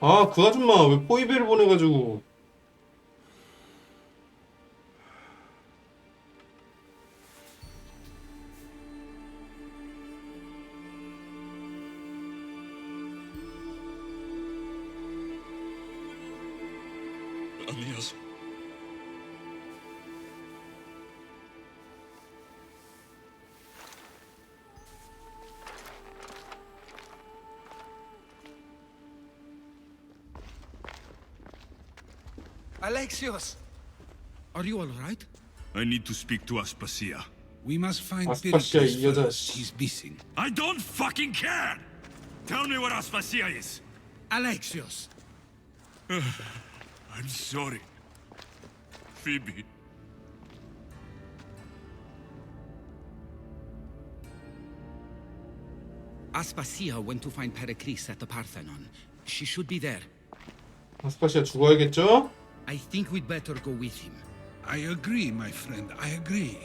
아, 그 아줌마 왜 포이베를 보내가지고 아니어서. Alexios! Are you all right? I need to speak to Aspasia. We must find Aspasia, Pericles 이 여자. first. He's missing. I don't fucking care! Tell me where Aspasia is! Alexios! I'm sorry. Phoebe. Aspasia went to find Pericles at the Parthenon. She should be there. 아스파시아 죽어야겠죠? I think we'd better go with him. I agree, my friend. I agree.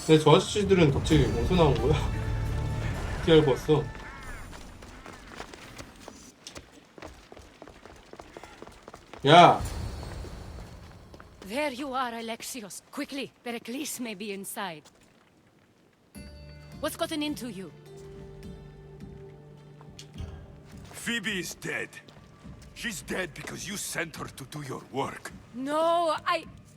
근데 저 아저씨들은 갑자기 어디서 나온 거야? 어떻게 알고 왔어? 야! There you are, Alexios. Quickly, Pericles may be inside. What's gotten into you? Phoebe is dead. She's dead because you sent her to do your work. No,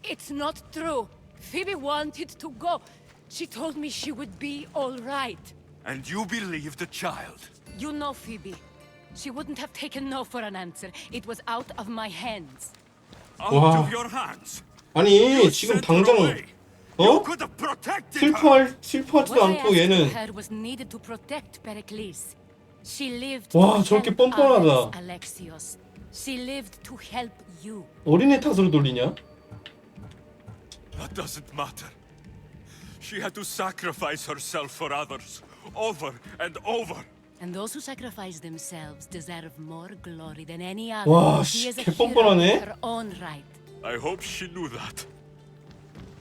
it's not true. Phoebe wanted to go. She told me she would be all right. And you believe the child. You know Phoebe. She wouldn't have taken no for an answer. It was out of my hands. Out 와. of your hands. 아니, 지금 당장 어? Could have protected her. 슬퍼하지도 What I 않고 asked 얘는 her was needed to protect Pericles. She lived 와, to 저렇게 help 뻔뻔하다. others, Alexios. She lived to help you. 어린애 탓으로 돌리냐? That doesn't matter. She had to sacrifice herself for others, over and over. And those who sacrifice themselves deserve more glory than any other. 와, She is a 개 hero 뻔뻔하네. in her own right. I hope she knew that.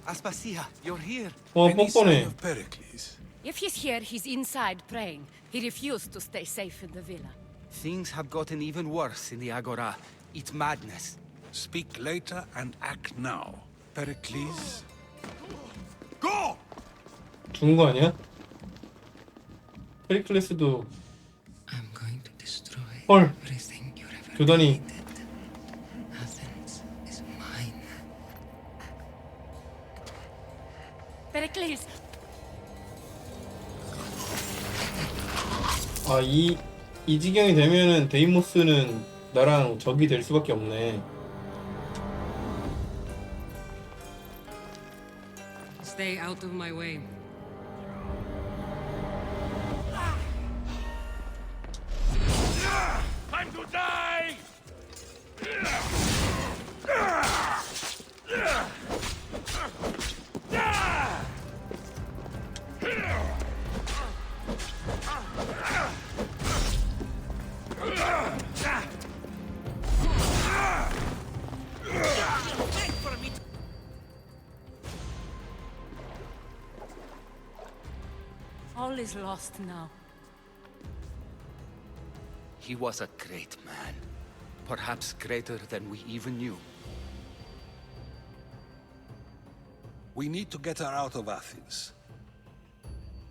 Aspasia, you're here. 와, Any sign 뻔뻔해. of Pericles? If he's here, he's inside praying. He refused to stay safe in the villa. Things have gotten even worse in the Agora. It's madness. Speak later and act now. Pericles? Go! 죽은 거 아니야? 페리클레스도 I'm going to destroy 헐, everything you've ever 교단이 created. Athens is mine. Pericles! 아, 이 지경이 되면은 데이모스는 나랑 적이 될 수밖에 없네. Stay out of my way. Time to die! All is lost now. He was a great man. Perhaps greater than we even knew. We need to get her out of Athens.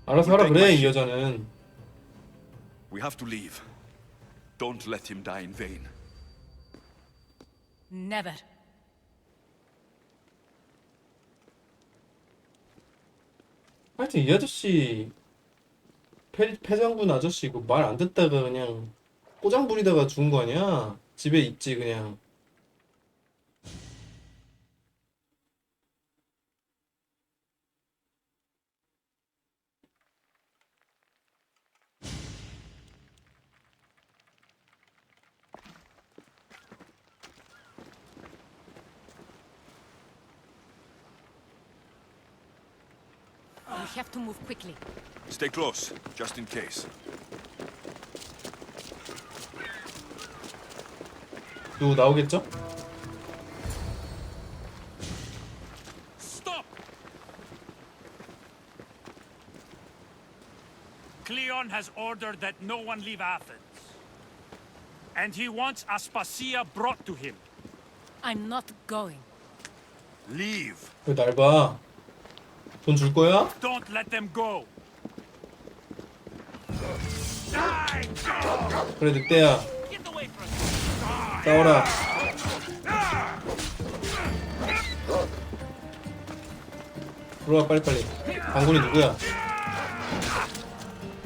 알아서 하라 그래 이 여자는. We have to leave. Don't let him die in vain. Never. 하여튼 이 아저씨 패장군 아저씨 이거 말 안 듣다가 그냥 꼬장 부리다가 죽은 거 아니야? 집에 있지 그냥. We have to move quickly. Stay close, just in case. 누구 나오겠죠? Stop! Cleon has ordered that no one leave Athens. And he wants Aspasia brought to him. I'm not going. Leave. 왜 날 봐? 돈 줄 거야? Don't let them go. 그래 늑대야. 싸워라. 들어와 빨리빨리. 장군이 누구야?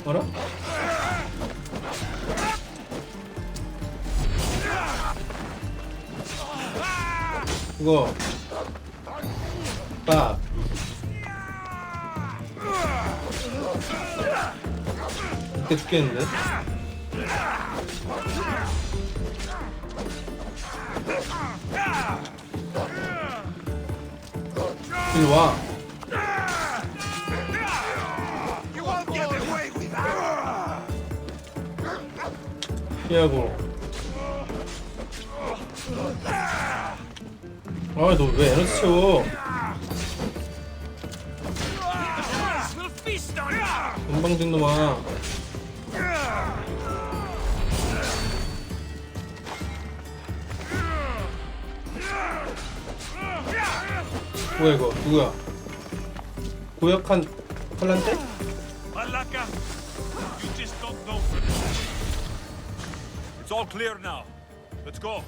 알아? 이거 딱 이렇게 죽겠는데? 이리 와. 피하고. 아, 너 왜 에너지 채워? 건방진 놈아. 뭐야 이거? 누구야? 고약한 팔란테? Malaka, you just don't know. It's all clear now. Let's go.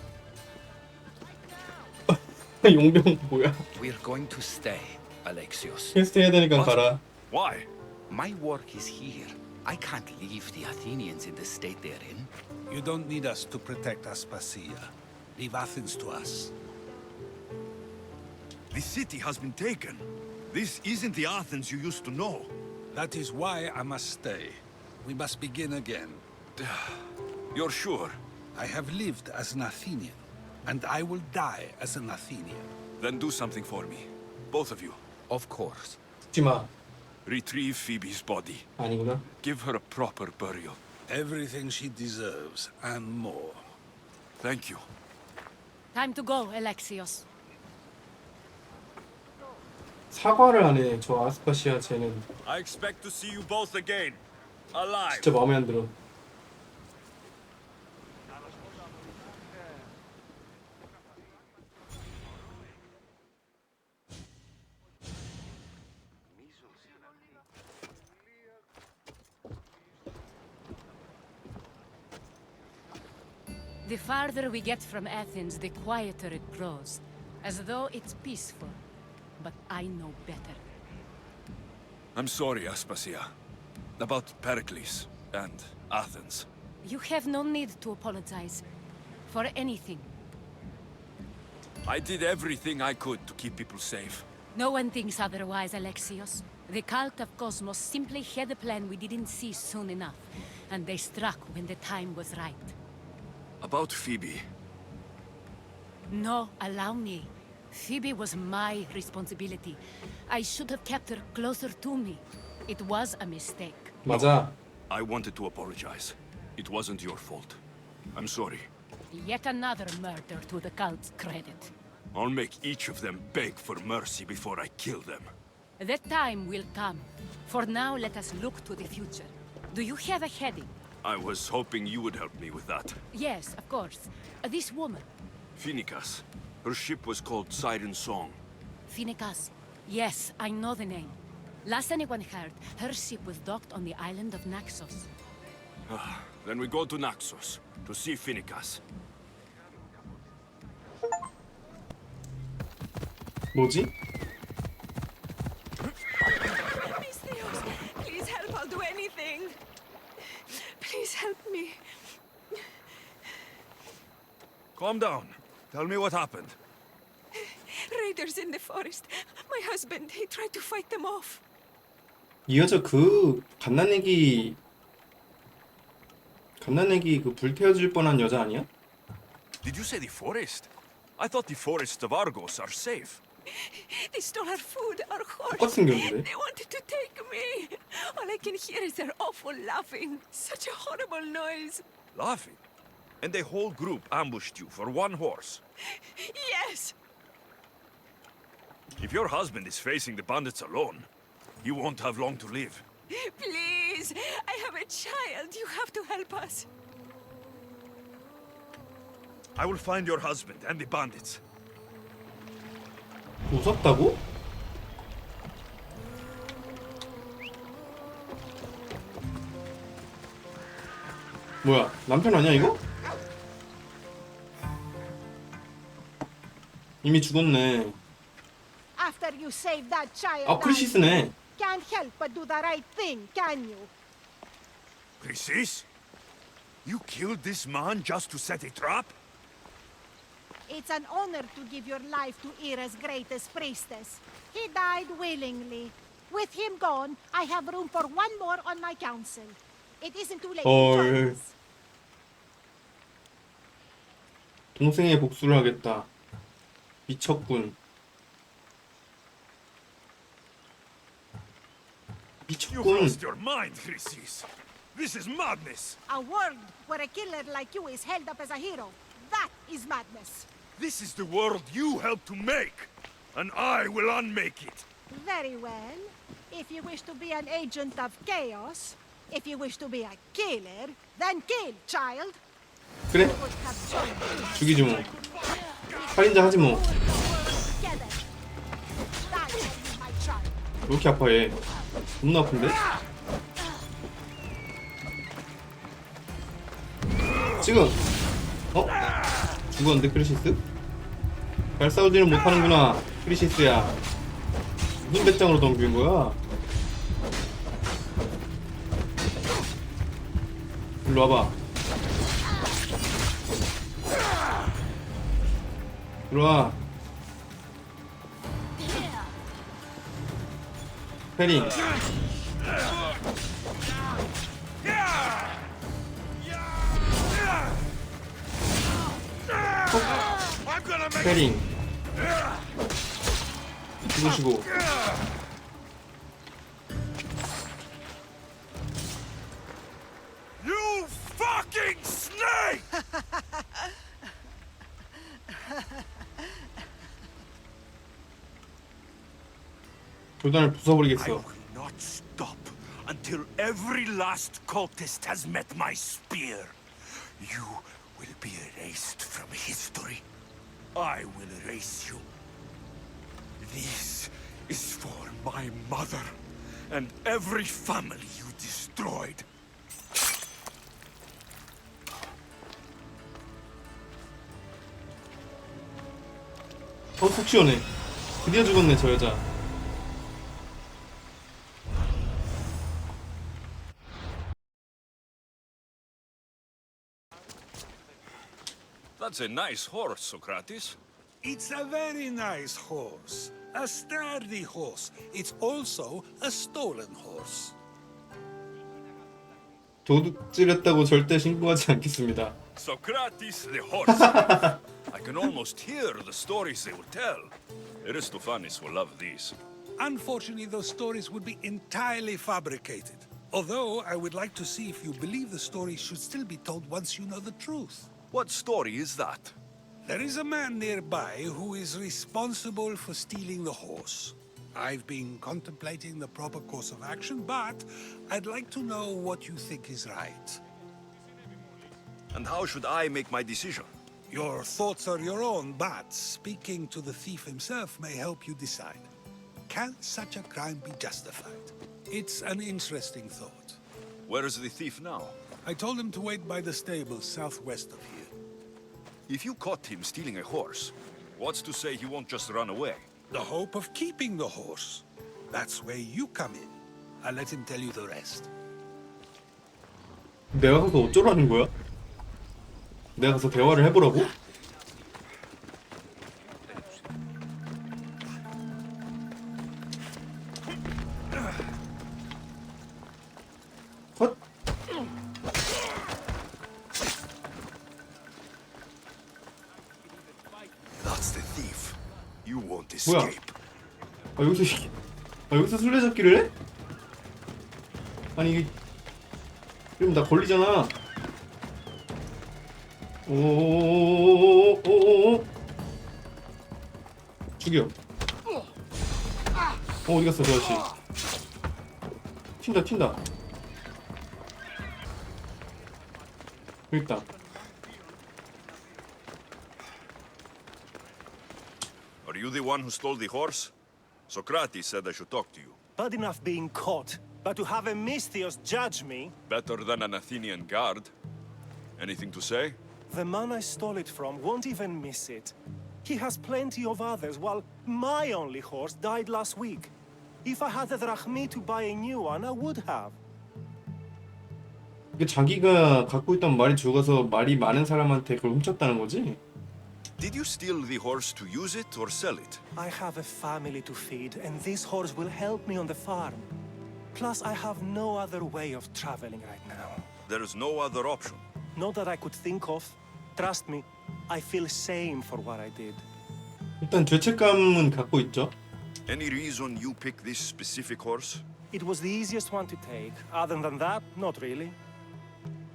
용병 뭐야? We're going to stay, Alexios. 퀘스트 해야 되니까 가라. Why? My work is here. I can't leave the Athenians in the state they're in. You don't need us to protect Aspasia. Leave Athens to us. The city has been taken. This isn't the Athens you used to know. That is why I must stay. We must begin again. You're sure? I have lived as an Athenian, and I will die as an Athenian. Then do something for me. Both of you. Of course. 죽지 마. Retrieve Phoebe's body. 아니구나. Give her a proper burial. Everything she deserves, and more. Thank you. Time to go, Alexios. 사과를 안 해. 저 아스파시아 쟤는 I expect to see you both again, alive. 진짜 마음에 안 들어. The farther we get from Athens, the quieter it grows. As though it's peaceful. But I know better. I'm sorry, Aspasia. About Pericles and Athens. You have no need to apologize. For anything. I did everything I could to keep people safe. No one thinks otherwise, Alexios. The cult of Cosmos simply had a plan we didn't see soon enough. And they struck when the time was right. About Phoebe. No, allow me. Phoebe was my responsibility. I should have kept her closer to me. It was a mistake. 맞아. I wanted to apologize. It wasn't your fault. I'm sorry. Yet another murder to the cult's credit. I'll make each of them beg for mercy before I kill them. That time will come. For now, let us look to the future. Do you have a heading? I was hoping you would help me with that. Yes, of course. This woman, Finicas. Her ship was called Siren Song. Finicas. Yes, I know the name. Last anyone heard, her ship was docked on the island of Naxos. Then we go to Naxos to see Finicas. 뭐지? Please help, I'll do anything. Please help me. Calm down. Tell me what happened. Raiders in the forest. My husband, he tried to fight them off. 이 여자 그 갓난애기 그 불태워질 뻔한 여자 아니야? Did you say the forest? I thought the forests of Argos are safe. They stole our food, our horse. 똑같은 경우인데? They wanted to take me. All I can hear is their awful laughing. Such a horrible noise. Laughing? And a whole group ambushed you for one horse. Yes. If your husband is facing the bandits alone, he won't have long to live. Please, I have a child. You have to help us. I will find your husband and the bandits. 무섭다고? 뭐야, 남편 아니야 이거? 이미 죽었네. After you save that child, 아, 크리시스네. can't help but do the right thing, can you? Chrysis? You killed this man just to set a trap? It's an honor to give your life to Ira's greatest priestess. He died willingly. With him gone, I have room for one more on my council. It isn't too late to join us. 동생의 복수를 하겠다. 미쳤군. You've lost your mind, Chrysis. This is madness. A world where a killer like you is held up as a hero. That is madness. This is the world you helped to make, and I will unmake it. Very well. If you wish to be an agent of chaos, if you wish to be a killer, then kill, child. 그래? 죽이지 뭐. 살인자 하지 뭐. 왜 이렇게 아파 얘? 겁나 아픈데? 지금! 어? 죽었는데 크리시스? 잘 싸우지는 못하는구나 크리시스야. 무슨 배짱으로 덤빈 거야? 일로 와봐. 일로 와. 패링. 패링. 죽으시고. You fucking snake! 교단을 부숴버리겠어. I will not stop until every last cultist has met my spear. You will be erased from history. I will erase you. This is for my mother and every family you destroyed. 속 시원해. 드디어 죽었네 저 여자. That's a nice horse, Socrates. It's a very nice horse. A sturdy horse. It's also a stolen horse. 도둑질했다고 절대 신고하지 않겠습니다. Socrates the horse. I can almost hear the stories they will tell. Aristophanes will love these. Unfortunately, those stories would be entirely fabricated. Although, I would like to see if you believe the story should still be told once you know the truth. What story is that? There is a man nearby who is responsible for stealing the horse. I've been contemplating the proper course of action, but I'd like to know what you think is right. And how should I make my decision? Your thoughts are your own, but speaking to the thief himself may help you decide. Can such a crime be justified? It's an interesting thought. Where is the thief now? I told him to wait by the stables southwest of here. If you caught him stealing a horse, what's to say he won't just run away? The hope of keeping the horse. That's where you come in. I'll let him tell you the rest. 내가 가서 어쩌라는 거야? 내가 가서 대화를 해보라고? 컷? That's the thief. You won't 뭐야? escape. 여기서 술래잡기를 해? 아니 이게 그럼 나 걸리잖아. 오오오오오오오오 죽여. 어디 갔어 저 아저씨? 튄다. 여기 있다. Are you the one who stole the horse? Socrates said I should talk to you. Bad enough being caught, but to have a Misthios judge me? Better than an Athenian guard. Anything to say? The man I stole it from won't even miss it. He has plenty of others, while my only horse died last week. If I had the drachmi to buy a new one, I would have. 이게 자기가 갖고 있던 말이 죽어서 말이 많은 사람한테 그걸 훔쳤다는 거지? Did you steal the horse to use it or sell it? I have a family to feed, and this horse will help me on the farm. Plus, I have no other way of traveling right now. There is no other option. Not that I could think of. Trust me, I feel shame for what I did. 일단 죄책감은 갖고 있죠. Any reason you picked this specific horse? It was the easiest one to take. Other than that, not really.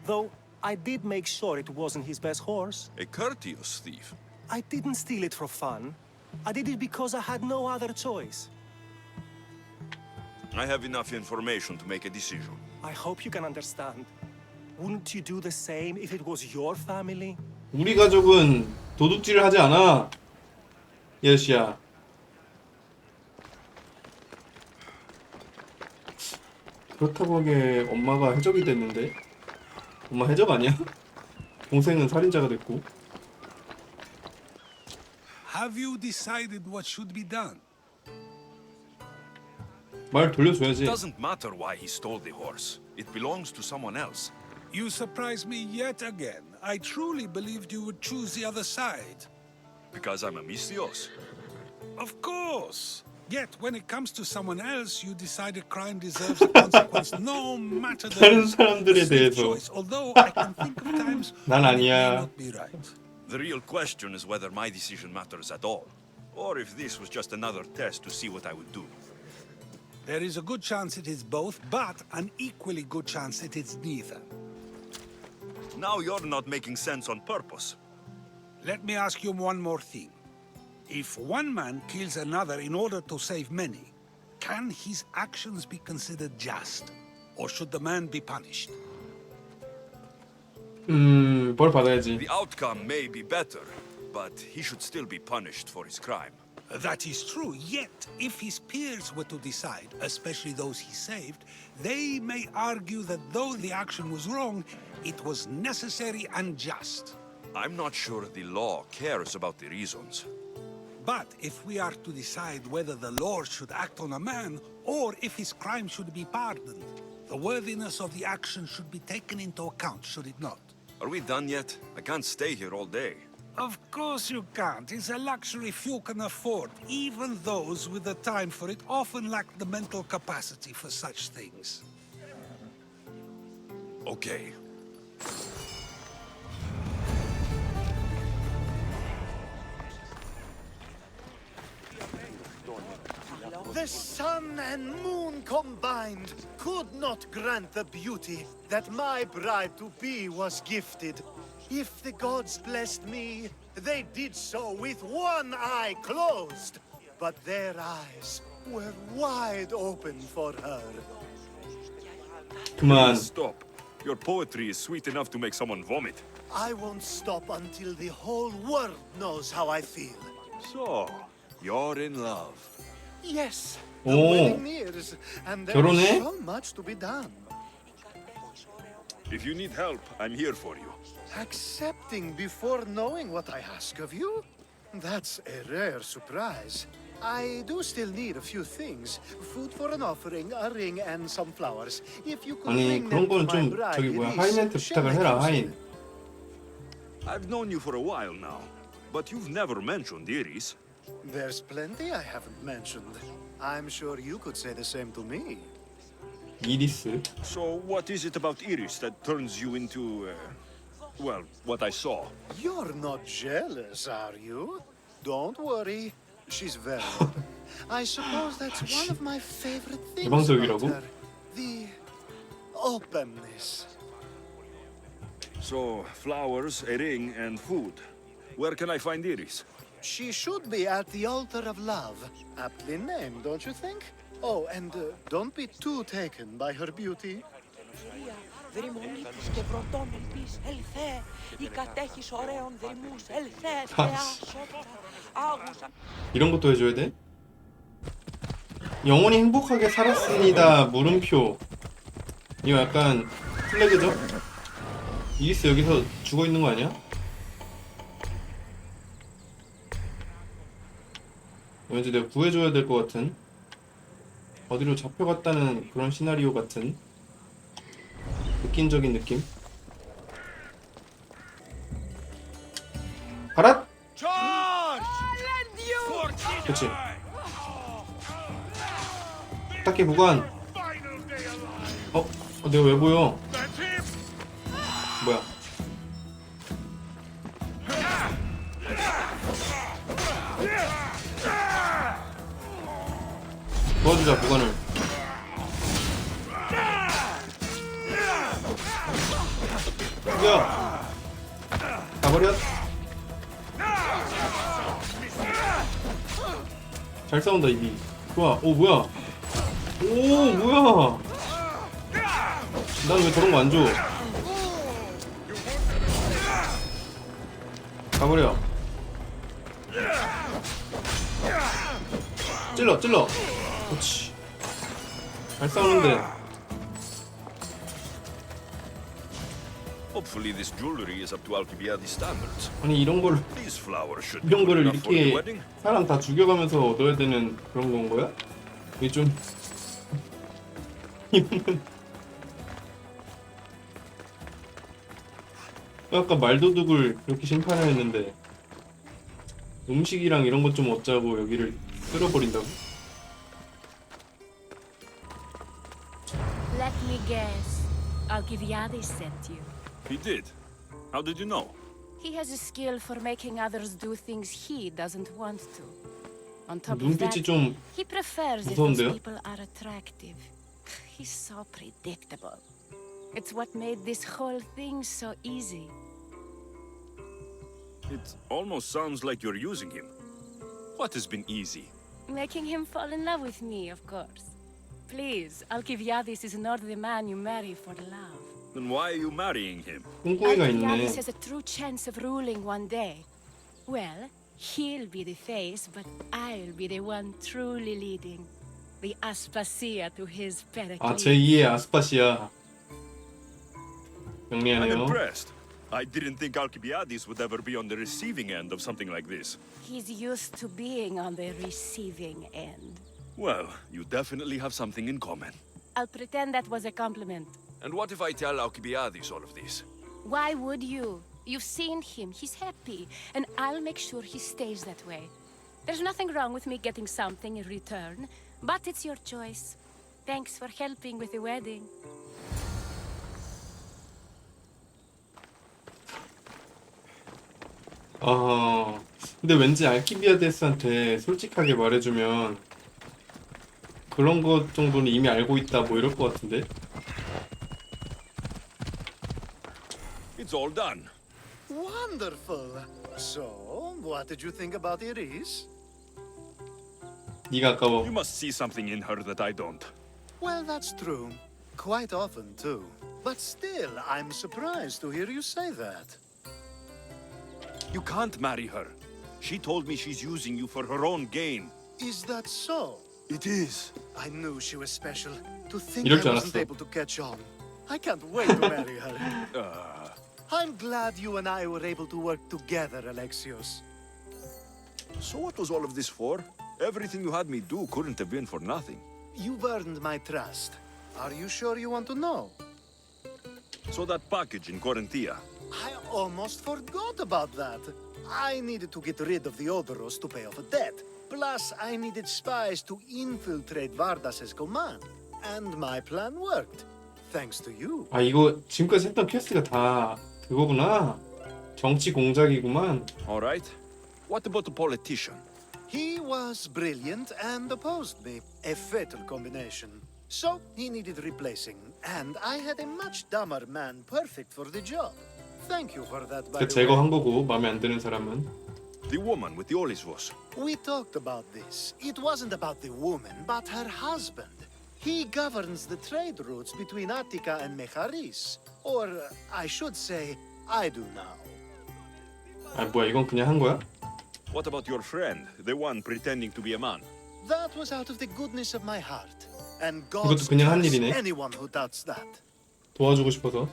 Though, I did make sure it wasn't his best horse. A courteous thief. I didn't steal it for fun. I did it because I had no other choice. I have enough information to make a decision. I hope you can understand. Wouldn't you do the same if it was your family? 우리 가족은 도둑질을 하지 않아. 이 아저씨야. 그렇다고 하기에 엄마가 해적이 됐는데? 엄마 해적 아니야? 동생은 살인자가 됐고. Have you decided what should be done? 말 돌려줘야지. It doesn't matter why he stole the horse. It belongs to someone else. You surprise me yet again. I truly believed you would choose the other side. Because I'm a Misthios. Of course. Yet, when it comes to someone else, you decide a crime deserves a consequence, no matter 다른 the 사람들에 대해서 choice. Although I can think of times 난 when it may 아니야. not be right. The real question is whether my decision matters at all, or if this was just another test to see what I would do. There is a good chance it is both, but an equally good chance it is neither. Now you're not making sense on purpose. Let me ask you one more thing. If one man kills another in order to save many, can his actions be considered just? Or should the man be punished? 벌 받아야지. The outcome may be better, but he should still be punished for his crime. That is true, yet if his peers were to decide, especially those he saved, they may argue that though the action was wrong, it was necessary and just. I'm not sure the law cares about the reasons. But if we are to decide whether the law should act on a man, or if his crime should be pardoned, the worthiness of the action should be taken into account, should it not? Are we done yet? I can't stay here all day. Of course you can't. It's a luxury few can afford. Even those with the time for it often lack the mental capacity for such things. Okay. The sun and moon combined could not grant the beauty that my bride-to-be was gifted. If the gods blessed me, they did so with one eye closed. But their eyes were wide open for her. 그만. Stop. Your poetry is sweet enough to make someone vomit. I won't stop until the whole world knows how I feel. So, you're in love. Yes. 오. The wedding nears, and there 결혼해? is so much to be done. If you need help, I'm here for you. Accepting before knowing what I ask of you? That's a rare surprise. I do still need a few things. Food for an offering, a ring, and some flowers. If you could 아니 bring 그런 them to 거는 my 좀 bride, 저기 뭐야 Iris, 하인한테 she'll 부탁을 make 해라 use of 하인. it. I've known you for a while now, but you've never mentioned Iris. There's plenty I haven't mentioned. I'm sure you could say the same to me. 이리스. So, what is it about Iris that turns you into, well, what I saw? You're not jealous, are you? Don't worry. She's very open. I suppose that's one of my favorite things about 개방적이라고? her. The openness. So, flowers, a ring, and food. Where can I find Iris? She should be at the altar of love. Aptly named, don't you think? Oh, and don't be too taken by her beauty. Δρυμονή της και βροντών ελπίς, ελθέ, η κατέχεις ωραίων δρυμούς, ελθέ, θεά, σώτα, άγουσα. 이런 것도 해줘야 돼? 영원히 행복하게 살았습니다. 물음표. 이거 약간 플래그죠? 이리스 여기서 죽어 있는 거 아니야? 왠지 내가 구해줘야 될 것 같은 어디로 잡혀갔다는 그런 시나리오 같은 느낌적인 느낌. 가라! 그치. 딱히 무관. 내가 왜 보여? 뭐야? 도와주자 무관을. 죽여. 가버려. 잘 싸운다 이미. 좋아. 오 뭐야? 오 뭐야? 난 왜 저런 거 안 줘? 가버려. 찔러 찔러. 그렇지. 잘 싸우는데. Hopefully this jewelry is up to Alcibiades standards. 아니 이런 거를 These flowers should be 이런 good 거를 enough for the 이렇게 wedding. 사람 다 죽여가면서 얻어야 되는 그런 건 거야? 이게 좀 아까 말도둑을 그렇게 심판을 했는데 음식이랑 이런 것 좀 얻자고 여기를 쓸어버린다고? Let me guess. Alcibiades sent you. He did. How did you know? He has a skill for making others do things he doesn't want to. On top of 눈빛이 that, 좀 he prefers if those 무서운데요? people are attractive. He's so predictable. It's what made this whole thing so easy. It almost sounds like you're using him. What has been easy? Making him fall in love with me, of course. Please, Alcibiades is not the man you marry for love. Then why are you marrying him? 꿍꿍이가 있네. Alcibiades has a true chance of ruling one day. Well, he'll be the face, but I'll be the one truly leading. The Aspasia to his 아 Pericles. 제2의 아스파시아. I'm 영리하네요. impressed. I didn't think Alcibiades would ever be on the receiving end of something like this. He's used to being on the receiving end. Well, you definitely have something in common. I'll pretend that was a compliment. And what if I tell Alcibiades all of this? Why would you? You've seen him. He's happy. And I'll make sure he stays that way. There's nothing wrong with me getting something in return, but it's your choice. Thanks for helping with the wedding. 근데 왠지 알키비아데스한테 솔직하게 말해주면 그런 것 정도는 이미 알고 있다 뭐 이럴 것 같은데? It's all done. Wonderful. So, what did you think about Iris? 네가 아까워. You must see something in her that I don't. Well, that's true. Quite often, too. But still, I'm surprised to hear you say that. You can't marry her. She told me she's using you for her own gain. Is that so? It is. I knew she was special. To think 이럴 I 줄 wasn't 알았어. able to catch on. I can't wait to marry her. I'm glad you and I were able to work together, Alexios. So what was all of this for? Everything you had me do couldn't have been for nothing. You've earned my trust. Are you sure you want to know? So that package in Corinthia. I almost forgot about that. I needed to get rid of the Odoros to pay off a debt. Plus, I needed spies to infiltrate Vardas's command. And my plan worked. Thanks to you. 아 이거 지금까지 했던 퀘스트가 다 그거구나. 정치 공작이구만. All right. What about the politician? He was brilliant and opposed me. A fatal combination. So, he needed replacing. And I had a much dumber man perfect for the job. Thank you for that, by the way. 제거한 거고 마음에 안 드는 사람은. The woman with the Olisvos. We talked about this. It wasn't about the woman, but her husband. He governs the trade routes between Attica and Mecharis. Or, I should say, I do now. 아 뭐야 이건 그냥 한 거야? What about your friend, the one pretending to be a man? That was out of the goodness of my heart. And 이것도 God's 그냥 한 curse 일이네. anyone who doubts that. 도와주고 싶어서.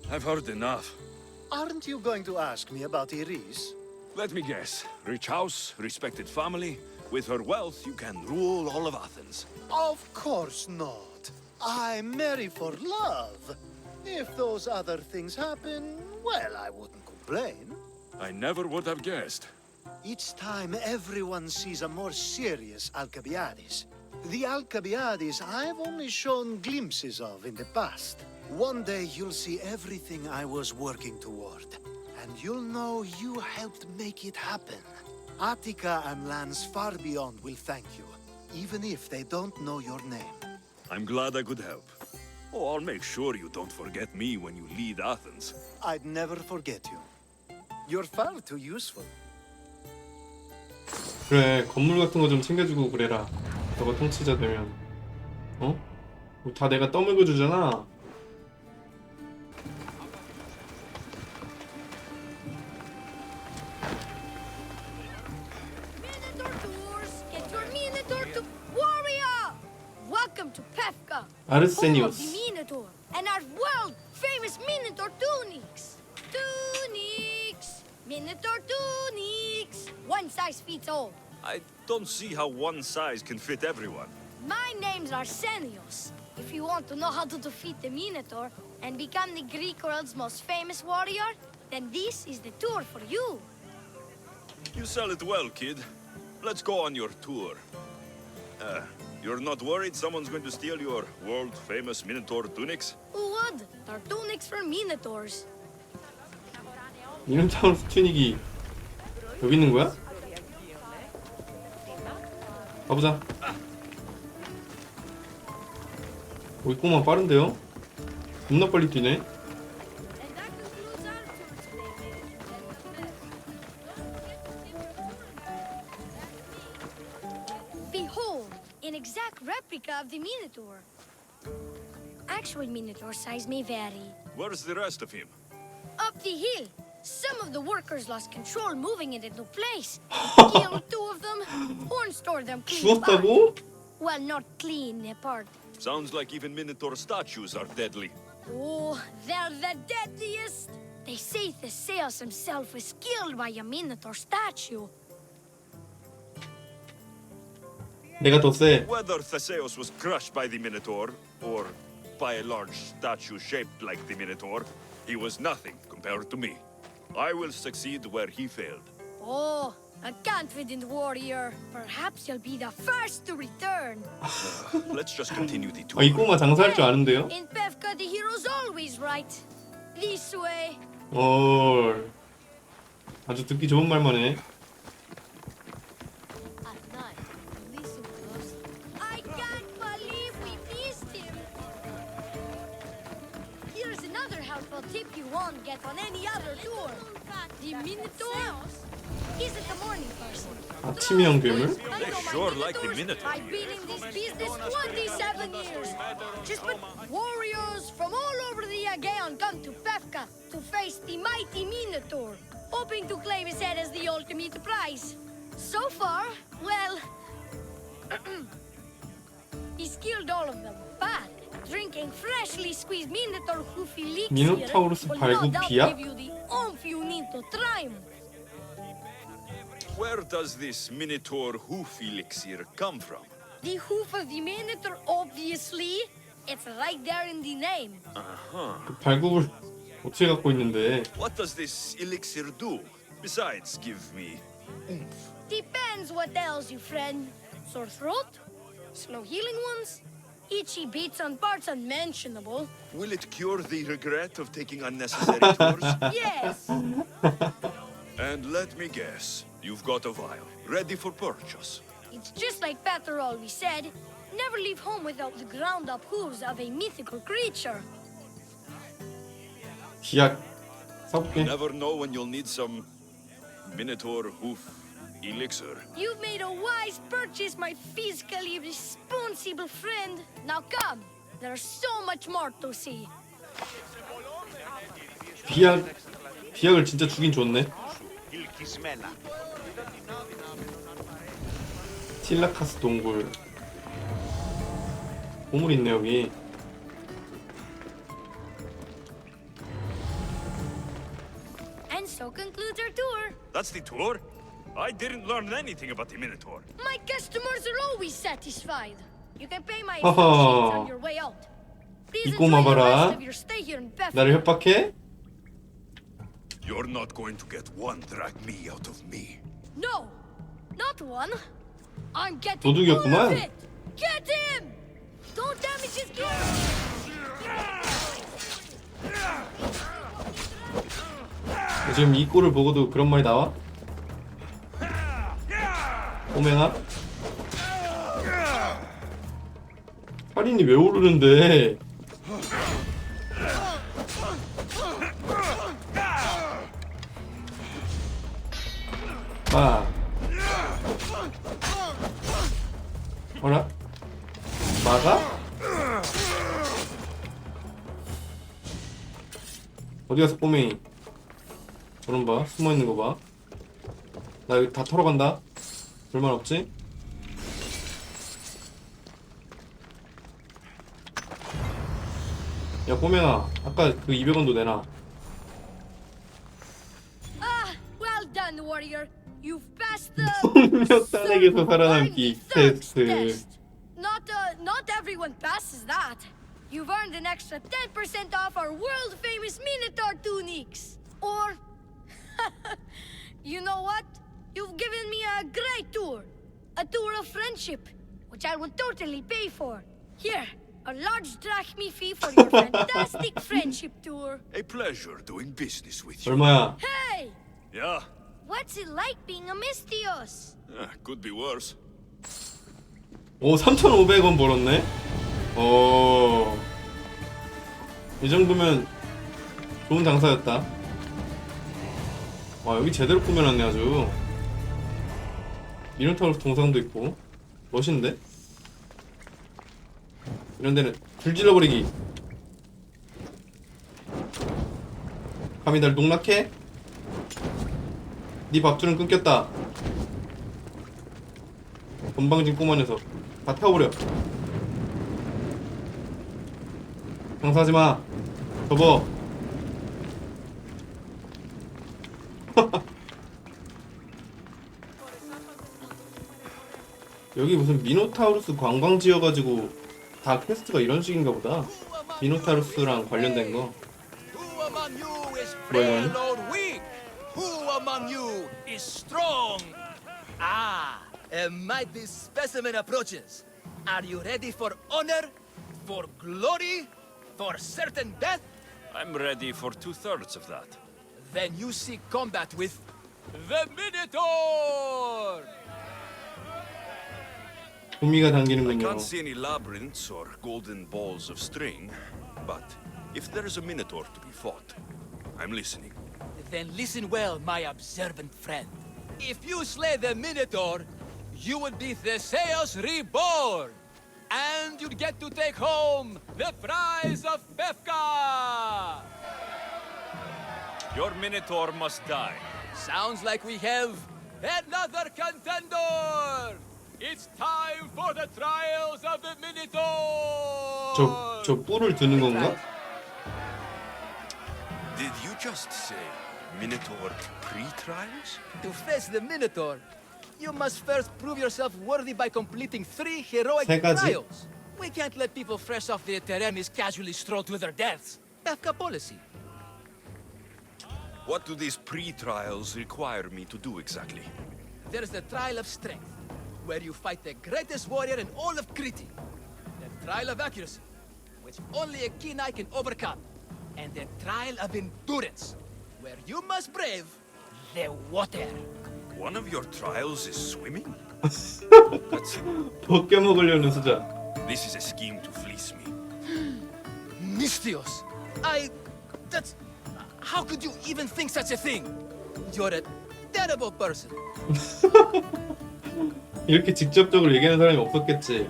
I've heard enough. Aren't you going to ask me about Iris? Let me guess. Rich house, respected family. With her wealth, you can rule all of Athens. Of course not. I marry for love. If those other things happen, well, I wouldn't complain. I never would have guessed. Each time everyone sees a more serious Alcibiades. The Alcibiades I've only shown glimpses of in the past. One day you'll see everything I was working toward. And you'll know you helped make it happen. Attica and lands far beyond will thank you, even if they don't know your name. I'm glad I could help. Oh, I'll make sure you don't forget me when you lead Athens. I'd never forget you. You're far too useful. 그래 건물 같은 거 좀 챙겨주고 그래라. 너가 통치자 되면. 어? 다 내가 떠물고 주잖아. Get your Minotaur to warrior! Welcome to Pefka, 아르세니오스. home of the Minotaur, and our world-famous Minotaur tunics. Tunics! Minotaur tunics! One size fits all. I don't see how one size can fit everyone. My name's Arsenios. If you want to know how to defeat the Minotaur and become the Greek world's most famous warrior, then this is the tour for you. You sell it well, kid. Let's go on your tour. You're not worried someone's going to steal your world-famous Minotaur tunics? Who would? They're tunics for Minotaurs. 미노타우루스 튜닉이 여기 있는 거야? 가보자. 이 꼬마 빠른데요? 겁나 빨리 뛰네. Behold, an exact replica of the Minotaur. Actual Minotaur size may vary. Where's the rest of him? Up the hill. Some of the workers lost control moving it into place. Killed two of them, or stored them clean apart. 죽었다고? Well, not clean apart. Sounds like even Minotaur statues are deadly. Oh, they're the deadliest. They say Theseus himself was killed by a Minotaur statue. 내가 더 세. Whether Theseus was crushed by the Minotaur, or by a large statue shaped like the Minotaur, he was nothing compared to me. I will succeed where he failed. Oh, a confident warrior. Perhaps you'll be the first to return. Let's just continue the tour. 이 꼬마 장사할 줄 아는데요? In Pefka, the hero's always right. This way. 헐. 아주 듣기 좋은 말만 해. I can't believe we missed him. Here's another helpful tip you won't get on any other tour. The Minotaur He's at the morning person. 아침형 괴물? They sure like the Minotaur. I've been in this business 27 years. Just but warriors from all over the Aegean come to Pefka to face the mighty Minotaur, hoping to claim his head as the ultimate prize. So far, well, he's killed all of them, but drinking freshly squeezed Minotaur hoof elixir 미노타우루스 will no doubt 발굽이야? give you the oomph you need to triumph. Where does this Minotaur hoof elixir come from? The hoof of the Minotaur, obviously. It's right there in the name. Uh-huh. 그 발굽을 어떻게 갖고 있는데? What does this elixir do? Besides, give me oomph. Depends what ails you, friend. Sore throat? Slow healing ones? Itchy bits on parts unmentionable? Will it cure the regret of taking unnecessary tours? Yes! And let me guess, you've got a vial, ready for purchase. It's just like Peter always said. Never leave home without the ground-up hooves of a mythical creature. 기약 You 사올게. never know when you'll need some Minotaur hoof elixir. You've made a wise purchase, my fiscally responsible friend. Now come, there's so much more to see. 비약을 진짜 주긴 좋네. 틸라카스 동굴. 보물 있네 여기. And so concludes our tour. That's the tour? I didn't learn anything about the Minotaur. My customers are always satisfied. You can pay my 허허. associates on your way out. Please 이 enjoy 꼬마 the rest 봐라. of your stay here in Bethel. 나를 협박해? You're not going to get one drachme out of me. No, not one. I'm getting 도둑이었구만. all of it. Get him! Don't damage his gear. 지금 이 꼴을 보고도 그런 말이 나와? 꼬맹아? 살인이 왜 오르는데? 마. 뭐라? 마가? 어디 갔어 꼬맹이? 저런 봐 숨어있는 거 봐. 나 여기 다 털어간다. 불만 없지? 야 꼬맹아 아까 그 200원도 내놔. Ah, well done, warrior. You've passed the 폭력 탄핵에서 살아남기 테스트. Not everyone passes that. You've earned an extra 10% off our world-famous Minotaur tunics. Or, you know what? You've given me a great tour. A tour of friendship, which I will totally pay for. Here, a large drachme fee for your fantastic friendship tour. A pleasure doing business with you. 얼마야? Hey! Yeah, What's it like being a Mystios? could be worse. 오 3,500원 벌었네? 이 정도면 좋은 장사였다. 와 여기 제대로 꾸며놨네 아주. 미노타우루스 동상도 있고 멋있는데? 이런 데는 불 질러버리기. 감히 날 농락해? 네 밥줄은 끊겼다. 건방진 꼬마 녀석 다 태워버려. 장사하지마. 접어. 여기 무슨 미노타우루스 관광지여가지고 다 퀘스트가 이런 식인가 보다. 미노타우루스랑 관련된 거. Who among you is 뭐야 frail 이건? or weak? Who among you is strong? Ah, a mighty specimen approaches. Are you ready for honor, for glory, for certain death? I'm ready for 2/3 of that. Then you seek combat with the Minotaur! 구미가 I 당기는군요. can't see any labyrinths or golden balls of string, but if there is a Minotaur to be fought, I'm listening. Then listen well, my observant friend. If you slay the Minotaur, you would be Theseus reborn, and you'd get to take home the prize of Befka. Your Minotaur must die. Sounds like we have another contender. It's time for the trials of the Minotaur. 저 뿔을 드는 건가? Did you just say Minotaur pre-trials? To face the Minotaur, you must first prove yourself worthy by completing 3 heroic 세 가지? trials. We can't let people fresh off the Teremis casually stroll to their deaths. Befka policy. What do these pre-trials require me to do exactly? There's the trial of strength, where you fight the greatest warrior in all of Crete. The trial of accuracy, which only a keen eye can overcome. And the trial of endurance, where you must brave the water. One of your trials is swimming? 벗겨 먹으려는 수작. This is a scheme to fleece me. Mystios! That's... How could you even think such a thing? You're a terrible person. 이렇게 직접적으로 얘기하는 사람이 없었겠지.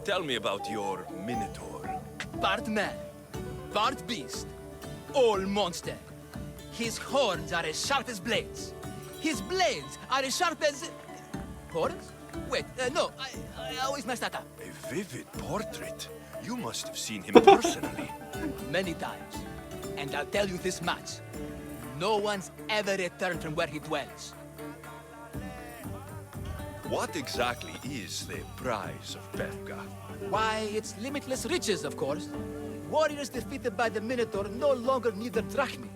Tell me about your Minotaur. Part man, part beast, all monster. His horns are as sharp as blades. His blades are as sharp as... Horns? Wait, no, I always mess that up. A vivid portrait. You must have seen him personally. Many times. And I'll tell you this much. No one's ever returned from where he dwells. What exactly is the prize of Befka? Why, it's limitless riches, of course. Warriors defeated by the Minotaur no longer need their drachmi.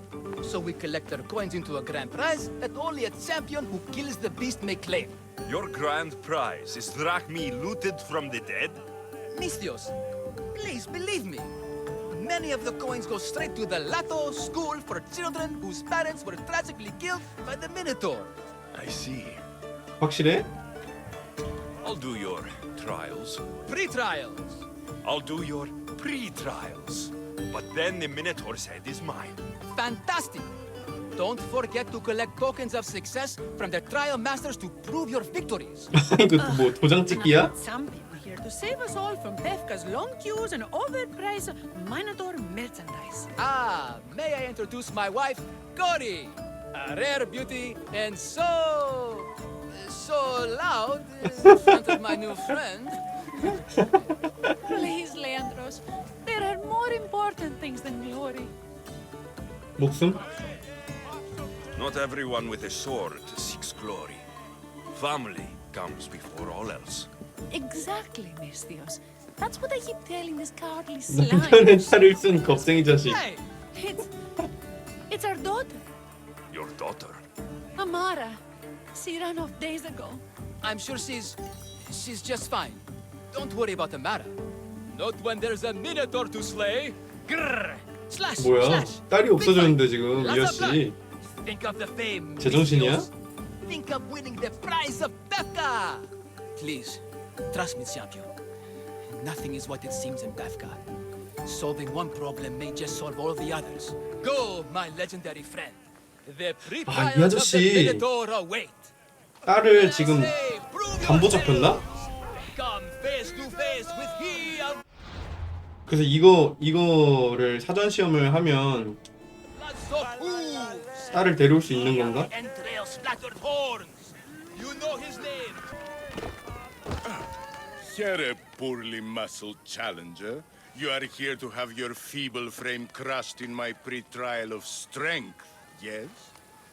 So we collect their coins into a grand prize that only a champion who kills the beast may claim. Your grand prize is drachmi looted from the dead? Mystios, please believe me. Many of the coins go straight to the Lato school for children whose parents were tragically killed by the Minotaur. I see. 확실해? I'll do your trials. Pre-trials. I'll do your pre-trials. But then the Minotaur's head is mine. Fantastic. Don't forget to collect tokens of success from the trial masters to prove your victories. 이거 뭐 도장 찍기야? Some people here to save us all from Befka's long queues and overpriced Minotaur merchandise. Ah, may I introduce my wife, Cory? A rare beauty and so loud in front of my new friend. Please, Leandros, there are more important things than glory. 목숨? Not everyone with a sword seeks glory. Family comes before all else. Exactly, Mystios. That's what I keep telling this cowardly 남편의 slime. 탈을 쓴 겁쟁이 자식. Hey, it's our daughter, Your daughter? Amara. She ran off days ago. I'm sure she's just fine. Don't worry about the matter. Not when there's a Minotaur to slay. Grrr. Slash, 뭐야? slash. 딸이 없어졌는데 지금 미아 씨. Think of the fame. 제정신이야? Mystios. Think of winning the prize of Befka. Please, trust me, champion. Nothing is what it seems in Befka. Solving one problem may just solve all the others. Go, my legendary friend. The 아, 이 pre-trials of the 아저씨 Minotaur await. 딸을 지금 담보 잡혔나? Come face to face with he of 그래서 이거를 사전 시험을 하면 딸을 데려올 수 있는 건가? entrail splattered horns. You know his name. Here, a poorly muscled challenger. You are here to have your feeble frame crushed in my pre-trial of strength, yes?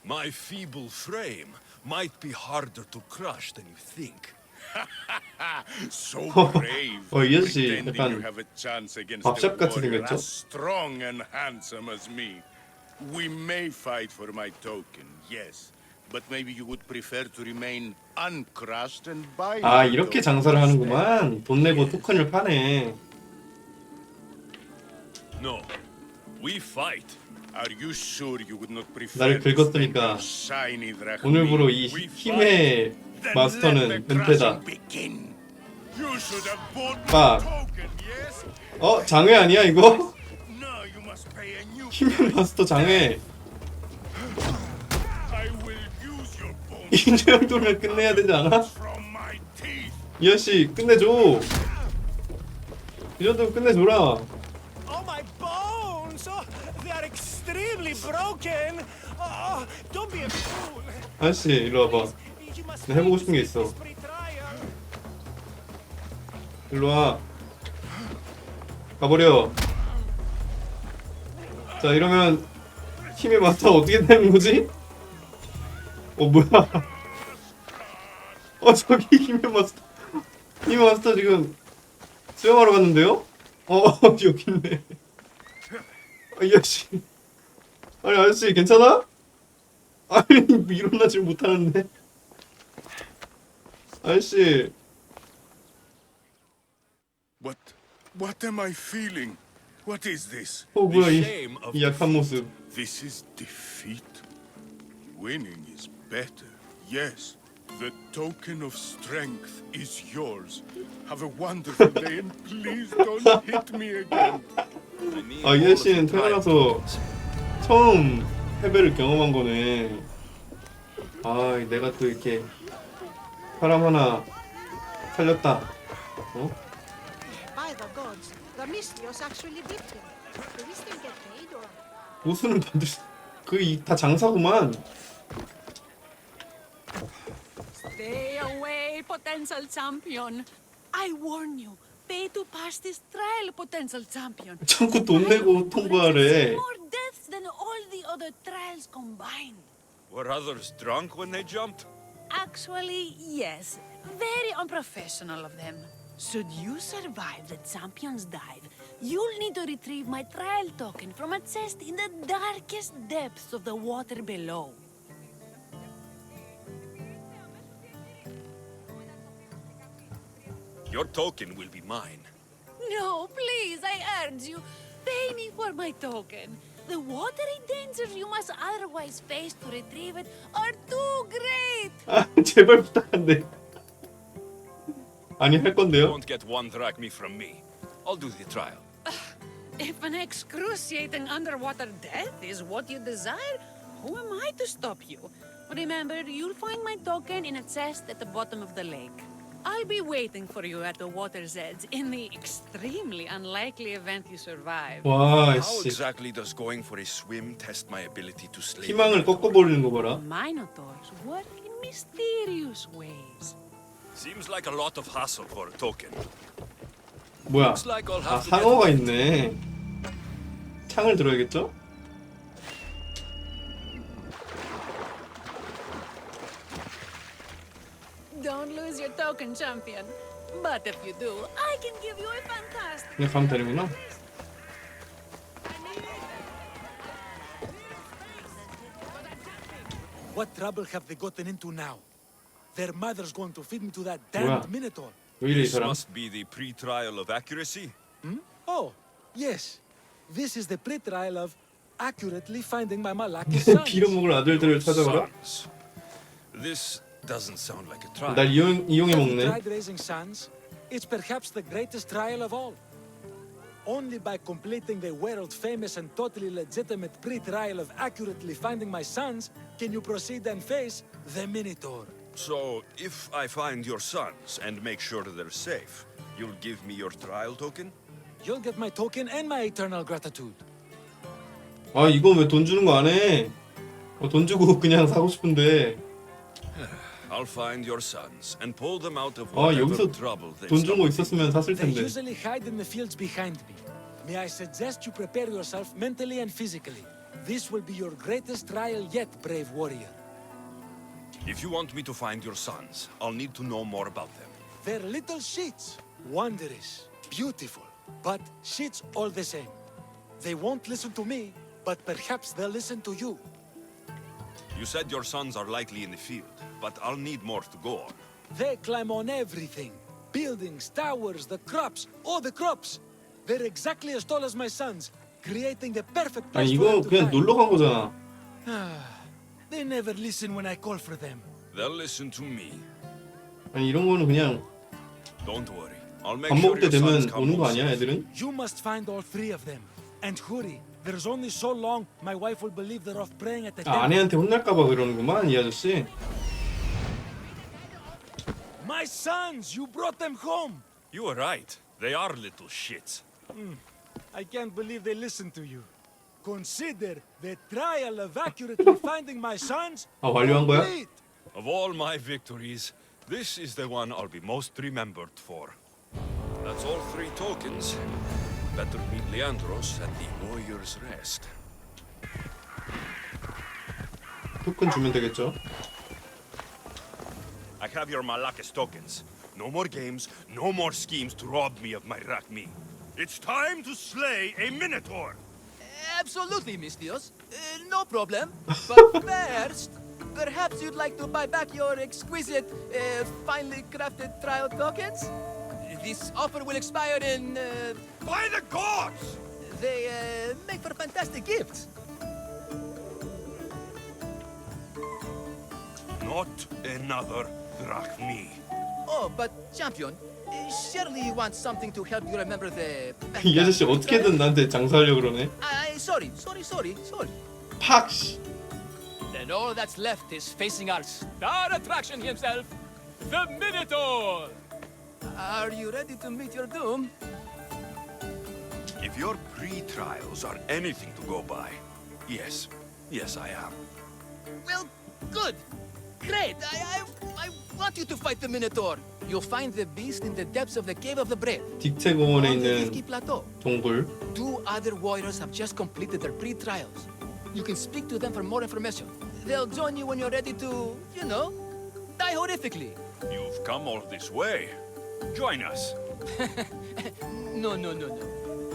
My feeble frame might be harder to crush than you think. So brave, 이 아저씨 pretending you 약간 have a chance against 밥샵 a 같이 warrior 생겼죠? as strong and handsome as me. We may fight for my token, yes, but maybe you would prefer to remain uncrushed and buy. 아 my 이렇게 token 장사를 instead. 하는구만. 돈 내고 토큰을 파네. No, we fight. Are you sure you would not prefer 나를 to spend 긁었으니까 your shiny drachmi? 오늘부로 이 We 힘의 Then 마스터는 let the 은퇴다. crushing begin. You should have bought 빡. my token, yes? 장애 아니야 이거? No, you must pay a new 힘의 마스터 장애. I 이 정도면 끝내야 되지 않아? 이 아저씨 끝내줘. 이 정도면 끝내줘라. Oh, my bones! Oh, they are extremely broken. Oh, don't be a fool. 아저씨 일로 와봐. 나 해보고 싶은 게 있어. 일로 와. 가버려. 자 이러면 힘의 마스터 어떻게 되는 거지? 뭐야? 저기 힘의 마스터. 힘의 마스터 지금 수영하러 갔는데요? 여기 있네. 이 아저씨. 아니 아저씨 괜찮아? 아니 일어나질 못하는데. 아저씨. What am I feeling? What is this? 뭐야 The 이 shame of 약한 모습. This is defeat. Winning is better. Yes, the token of strength is yours. Have a wonderful day and please don't hit me again. 이 아저씨는 태어나서 처음 패배를 경험한 거네. 내가 또 이렇게 사람 하나 살렸다. By the gods, the Mystios actually beat him. Do we still get paid or? 보수는 받을 수... 다 장사구만. Stay away, potential champion. I warn you, pay to pass this trial, potential champion. 자꾸 돈 내고 통과하래. More deaths than all the other trials combined. Were others drunk when they jumped? Actually, yes. Very unprofessional of them. Should you survive the champion's dive, you'll need to retrieve my trial token from a chest in the darkest depths of the water below. Your token will be mine. No, please, I urge you. Pay me for my token. The watery dangers you must otherwise face to retrieve it are too great. 제발 부탁한데. 아니 할 건데요. Won't get one drachma from me. I'll do the trial. If an excruciating underwater death is what you desire, who am I to stop you? Remember, you'll find my token in a chest at the bottom of the lake. I'll be waiting for you at the water's edge in the extremely unlikely event you survive. 와, How 씨. exactly does going for a swim test my ability to slay? 희망을 꺾어버리는 거 봐라. Minotaurs work in mysterious ways. Seems like a lot of hassle for a token. 뭐야? Looks like I'll have to get 상어가 있네. 창을 들어야겠죠? Don't lose your token, champion. But if you do, I can give you a fantastic... 그냥 가면 되는구나. What trouble have they gotten into now? Their mother's going to feed me to that 뭐야? damned minotaur. 왜 이래 이 This 사람? must be the pre-trial of accuracy. Oh, yes. This is the pre-trial of accurately finding my Malaki son. 빌어먹을 아들들을 찾아오라. Sons. This doesn't sound like a trial. 날 이용해 Have you 먹네. tried raising sons? It's perhaps the greatest trial of all. Only by completing the world-famous and totally legitimate pre-trial of accurately finding my sons can you proceed and face the Minotaur. So, if I find your sons and make sure they're safe, you'll give me your trial token? You'll get my token and my eternal gratitude. 이건 왜 돈 주는 거 안 해? 돈 주고 그냥 사고 싶은데. I'll find your sons and pull them out of whatever 여기서 trouble they've 돈 준 거 있었으면 샀을 They 텐데. usually hide in the fields behind me. May I suggest you prepare yourself mentally and physically. This will be your greatest trial yet, brave warrior. If you want me to find your sons, I'll need to know more about them. They're little sheets. Wondrous, beautiful, but sheets all the same. They won't listen to me, but perhaps they'll listen to you. You said your sons are likely in the field, but I'll need more to go on. They climb on everything. Buildings, towers, the crops, all the crops. They're exactly as tall as my sons, creating the perfect place 아니 for them 이거 to 그냥 hide. 놀러 간 거잖아. They never listen when I call for them. They'll listen to me. 아니 이런 거는 그냥 Don't worry. I'll make 밥 sure 먹을 때 your sons 되면 come 오는 거 home 아니야 safe. 애들은? You must find all three of them. And hurry. There's only so long my wife will believe they're off praying at the 아, temple. 아내한테 혼날까봐 그러는구만 이 아저씨. My sons, you brought them home. You were right. They are little shits. I can't believe they listened to you. Consider the trial of accurately finding my sons. 아, 완료한 거야? complete. Of all my victories, this is the one I'll be most remembered for. That's all 3 tokens. Better meet Leandros at the Warrior's Rest. 토큰 주면 되겠죠? I have your Malakis tokens. No more games, no more schemes to rob me of my Rakmi. It's time to slay a Minotaur! Absolutely, Mistios. No problem. But first, perhaps you'd like to buy back your exquisite, finely crafted trial tokens? This offer will expire in... By the gods! They make for fantastic gifts. Not another Drachmi. Oh, but champion, surely you want something to help you remember the... 이 아저씨 어떻게든 나한테 장사하려고 그러네. Sorry. 팍! 씨. Then all that's left is facing our star attraction himself, the Minotaur! Are you ready to meet your doom? If your pre-trials are anything to go by, yes, I am. Well, good. Great. I want you to fight the Minotaur. You'll find the beast in the depths of the Cave of the Brave. 딕체 공원에 On the 있는 Risky Plateau. 동굴. 2 other warriors have just completed their pre-trials. You can speak to them for more information. They'll join you when you're ready to, you know, die horrifically. You've come all this way. Join us. No.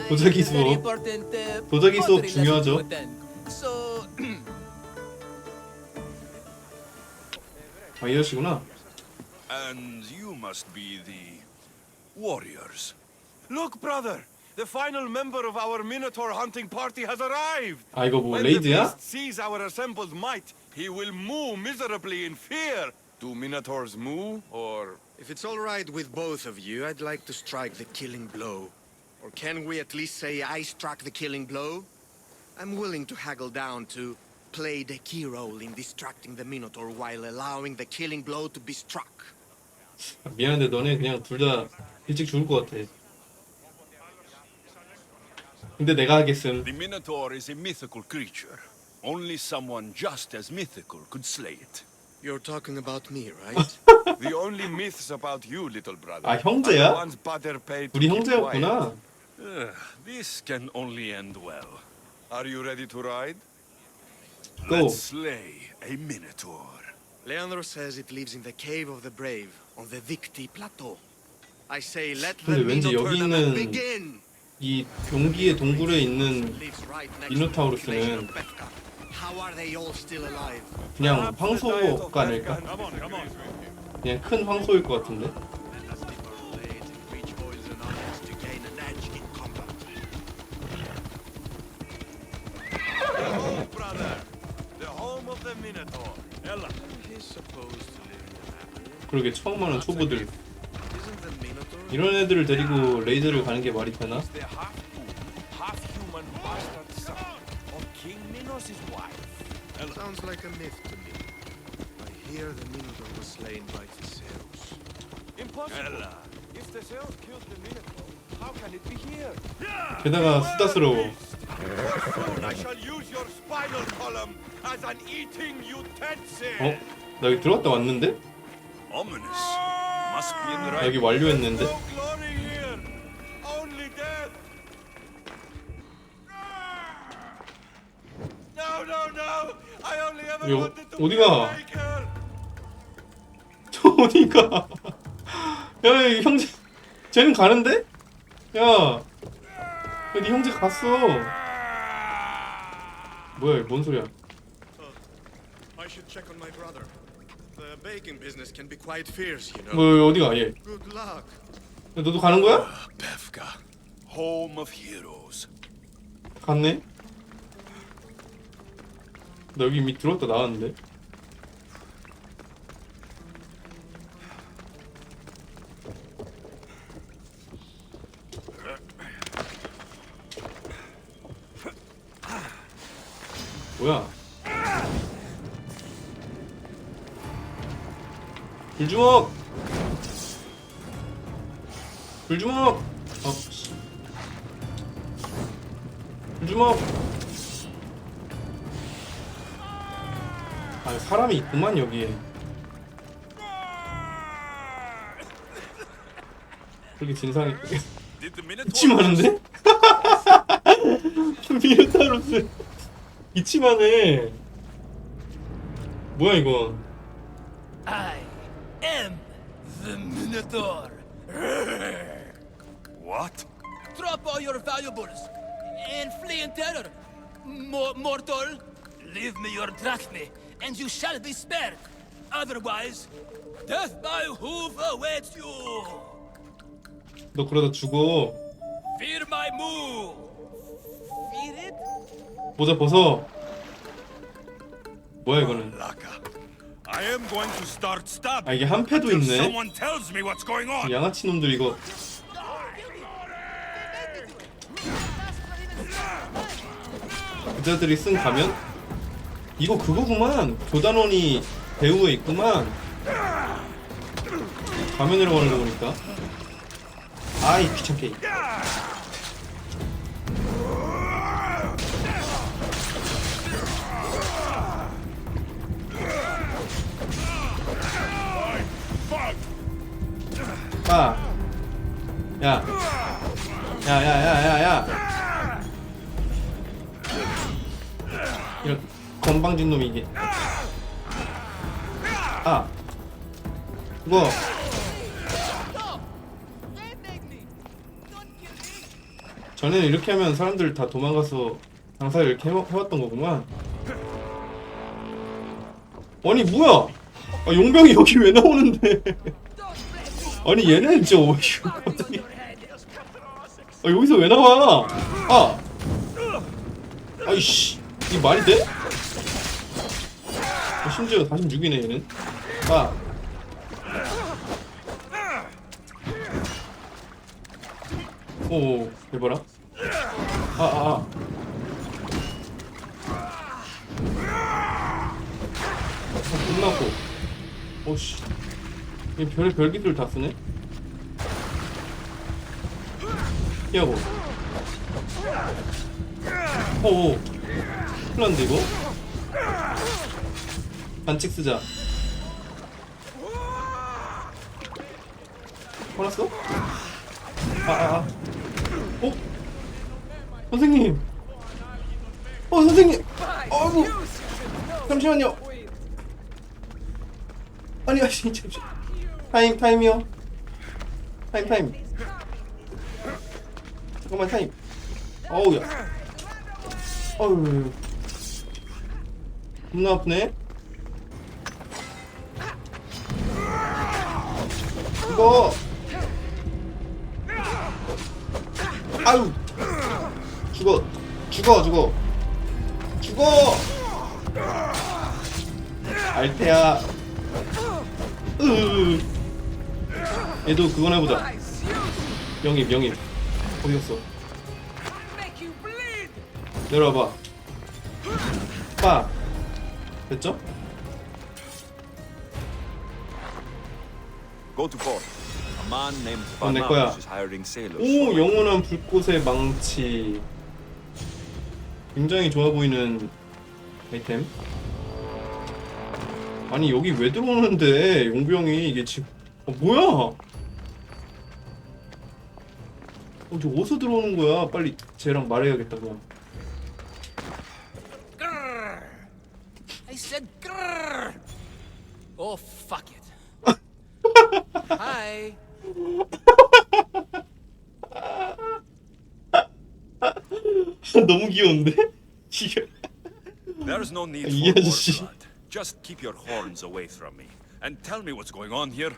도자기 Very 수업. important, 도자기 수업 pottery lesson 중요하죠. to attend. So, 아, 이 아저씨구나. And you must be the warriors. Look, brother! The final member of our Minotaur hunting party has arrived! 아, 이거 뭐 When the 레이드야? beast sees our assembled might, he will moo miserably in fear! Do Minotaurs moo, or... If it's all right with both of you, I'd like to strike the killing blow. Or can we at least say I struck the killing blow? I'm willing to haggle down to play the key role in distracting the Minotaur while allowing the killing blow to be struck. 미안한데 너네 그냥 둘 다 일찍 죽을 것 같아. 근데 내가 하겠음. The Minotaur is a mythical creature. Only someone just as mythical could slay it. You're talking about me, right? The only myths about you, little brother. 아, 형제야? are the ones Butter paid to 우리 keep 형제였구나. quiet. This can only end well. Are you ready to ride? Go. Let's slay a Minotaur. Leandro says it lives in the Cave of the Brave on the Victi Plateau. I say let the 근데 왠지 Minotaur 여기 tournament 있는 begin. 이 경기의 동굴에 있는 Lives right next to the population 미노타우루스는 of Bethka. How are they all still alive? 그냥 황소가 아닐까? Come on. 그냥 큰 황소일 것 같은데? Brother, the home of the Minotaur. Ella. He's supposed to live in the valley. 그러게 처음 하는 초보들. Isn't the Minotaur? 이런 애들을 데리고 레이드를 가는 게 말이 되나? The half-fool, half-human bastard son of King Minos' wife. Sounds like a myth to me. I hear the Minotaur was slain by Theseus. Impossible. Ella. If Theseus killed the Minotaur, how can it be here? 게다가 수다스러워. Soon I shall use your spinal column as an eating utensil. 어? 나 여기 들어갔다 왔는데? Ominous. Must be in the right. 여기 완료했는데? No glory here, only death. No. I only ever 요, wanted to 어디가? make her. 저 어디가? 야, 이 형제, 쟤는 가는데? 야, 네 형제 갔어. 뭐야, 뭔 소리야? I should check on my brother. The baking business can be quite fierce, you know. 뭐 어디가 얘? Good luck. 야, 너도 가는 거야? Bethka, home of heroes. 갔네. 나 여기 이미 들어왔다 나왔는데. 뭐야? 불주먹! 불주먹! 씨. 불주먹! 아, 사람이 있구만 여기에. 그렇게 진상이 기침하는데? 미노타우루스 기침하네. 뭐야 이건? I am the Minotaur. What? Drop all your valuables and flee in terror. Mortal, leave me your drachme, and you shall be spared. Otherwise, death by hoof awaits you. 너 그러다 죽어. Fear my move. Fear it? 모자 벗어. 뭐야 이거는? I am going to start stabbing. 아 이게 한패도 until 있네. Someone tells me what's going on. 양아치 놈들 이거. 그자들이 쓴 가면? 이거 그거구만. 조단원이 배우에 있구만. 가면이라고 하는 거 보니까. 아이 귀찮게. 빠. 야. 야야야야야. 이런 건방진 놈이 이게. 아. 그거. 전에는 이렇게 하면 사람들 다 도망가서 장사를 이렇게 해왔던 거구만. 아니 뭐야? 아, 용병이 여기 왜 나오는데? 아니 얘네 진짜 어이구 갑자기. 아 여기서 왜 나와? 아. 아이씨 이게 말이 돼? 아, 심지어 46이네 얘는. 아. 오, 해봐라. 끝나고. 오씨. 이 별기들 다 쓰네? 피하고. 오오. 큰일 났는데, 이거? 반칙 쓰자. 화났어? 어? 선생님! 선생님! 아이고! 잠시만요! 아니, 잠시. 타임이요. 타임. 잠깐만, 타임. 어우야. 어우. 겁나 아프네? 이거! 아유! 죽어! 알테야. 얘도 그건 해보자. 영입. 어디 갔어? 내려와봐. 빠. 됐죠? Go to port. A man named 내 거야. is hiring sailors. 오, 영원한 불꽃의 망치. 굉장히 좋아 보이는 아이템. 아니 여기 왜 들어오는데 용병이 이게 지금 뭐야? 저 어디서 들어오는 거야? 빨리 쟤랑 말해야겠다 그냥. I said grrr. Oh fuck it. Hi. 너무 귀여운데? There's no need 이 for more 아저씨. blood. Just keep your horns away from me and tell me what's going on here.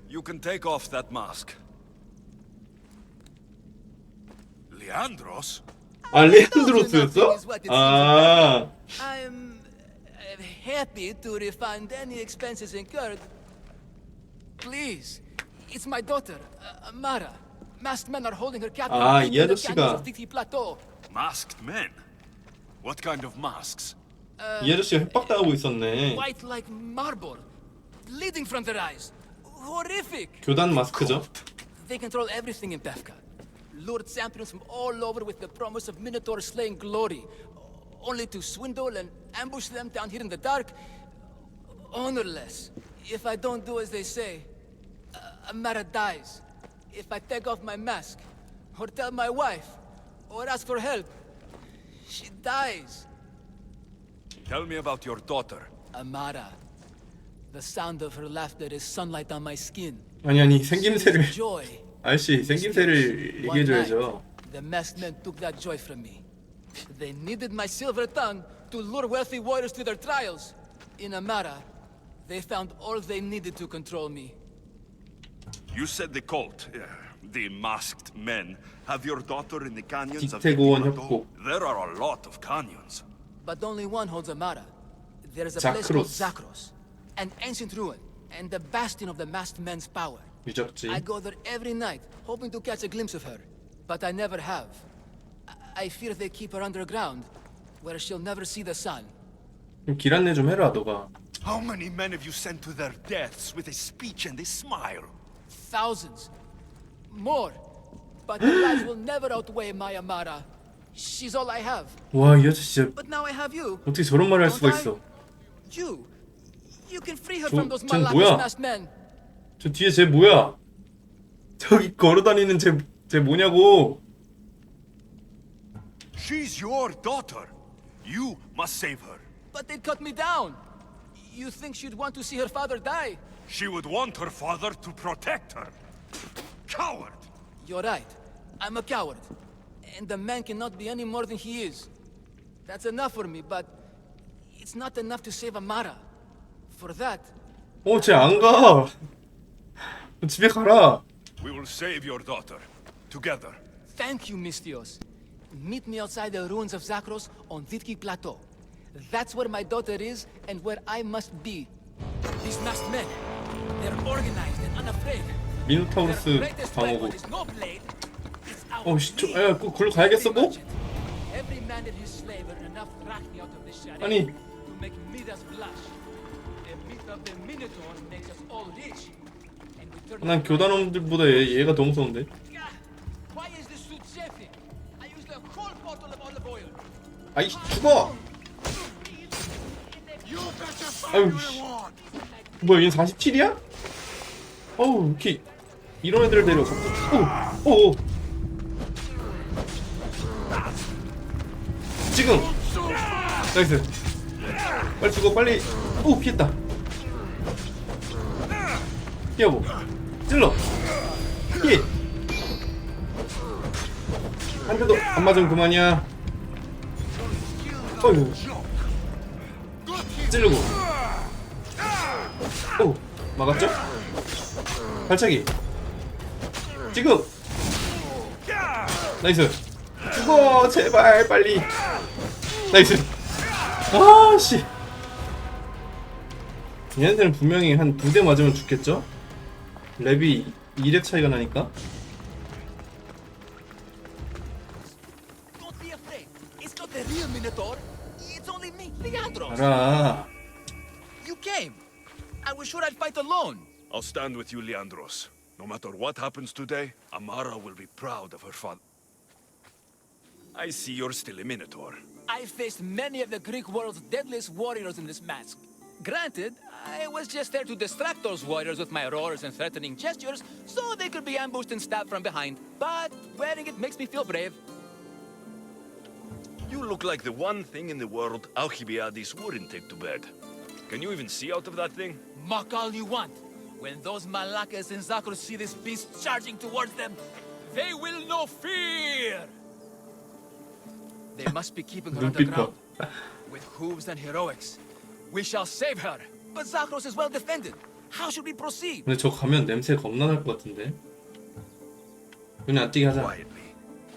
You can take off that mask. Leandros? 아 레안드로스였어? 아. I'm happy to refund any expenses incurred. Please, it's my daughter, Mara. Masked men are holding her captive 아, in 이 the 아저씨가 canyons of Titi Plateau. Masked men? What kind of masks? 이 아저씨가 협박당하고 있었네. White like marble, bleeding from their eyes. Horrific. 교단 마스크죠. They control everything in Befka. Lured champions from all over with the promise of Minotaur slaying glory, only to swindle and ambush them down here in the dark. Honorless. If I don't do as they say, Amara dies. If I take off my mask, or tell my wife, or ask for help, she dies. Tell me about your daughter. Amara. The sound of her laughter is sunlight on my skin. 아니 생김새를 Joy. 아저씨 생김새를 얘기해줘야죠. The masked men took that joy from me. They needed my silver tongue to lure wealthy warriors to their trials. In Amara, they found all they needed to control me. You said the cult, the masked men, have your daughter in the canyons of 딕테고원 the 협곡. There are a lot of canyons. But only one holds Amara. There is a place called Zakros. Zakros, an ancient ruin, and the bastion of the masked men's power. 유적지. I go there every night, hoping to catch a glimpse of her, but I never have. I fear they keep her underground, where she'll never see the sun. 길 안내 좀 해라 너가. How many men have you sent to their deaths with a speech and a smile? Thousands. More. But the lives will never outweigh my Amara. She's all I have. 와 이 아저씨 진짜 But now I have you. 어떻게 저런 말을 할 수가 있어. You can free her from those 쟤는 Malakis 뭐야? masked men. 저 뒤에 쟤 뭐야? 저기 걸어다니는 쟤 뭐냐고. She's your daughter. You must save her. But they'd cut me down. You think she'd want to see her father die? She would want her father to protect her. Coward! You're right. I'm a coward. And the man cannot be any more than he is. That's enough for me, but it's not enough to save Amara. For that, 쟤 안 가. 집에 가라. We will save your daughter. Together. thank you, Mistios. Meet me outside the ruins of Zakros on Vitki Plateau. That's where my daughter is and where I must be. These masked men, they're organized and unafraid. 미노타우루스 방어구. 씨, 야, 굴러 가야겠어, 뭐? Every man and his slave earn enough drachmi out of the shari 아니. to make Midas blush. The myth of the Minotaur makes us all rich. And we turn 난 교단원들보다 얘가 더 무서운데. Why is this suit chafing? I used a whole bottle of olive oil. 아이 죽어. 아유 씨. 뭐야 얘는 47이야? 어우 이렇게 이런 애들을 데려 자꾸. 오. 지금. 나이스. 빨리 죽어 빨리. 오 피했다. 피하고. 찔러. 피. 한 대도 안 맞으면 그만이야. 어휴. 찌르고. 오 막았죠? 발차기. 지금. 나이스. 죽어 제발 빨리. 나이스. 아씨. 얘네들은 분명히 한 2대 맞으면 죽겠죠? 랩이 2렙 차이가 나니까. Don't be afraid. It's not the real Minotaur. It's only me, Leandros. 알아. You came. I was sure I'd fight alone. I'll stand with you, Leandros. No matter what happens today, Amara will be proud of her father. I see you're still a Minotaur. I faced many of the Greek world's deadliest warriors in this mask. Granted, I was just there to distract those warriors with my roars and threatening gestures so they could be ambushed and stabbed from behind. But wearing it makes me feel brave. You look like the one thing in the world Alcibiades wouldn't take to bed. Can you even see out of that thing? Mock all you want. When those Malakas and Zakros see this beast charging towards them, they will know fear! They must be keeping her underground. With hooves and heroics. We shall save her. But Zakros is well defended. How should we proceed? 근데 저 가면 냄새 겁나 날 것 같은데. 눈에 안 띄게 하자. Quietly.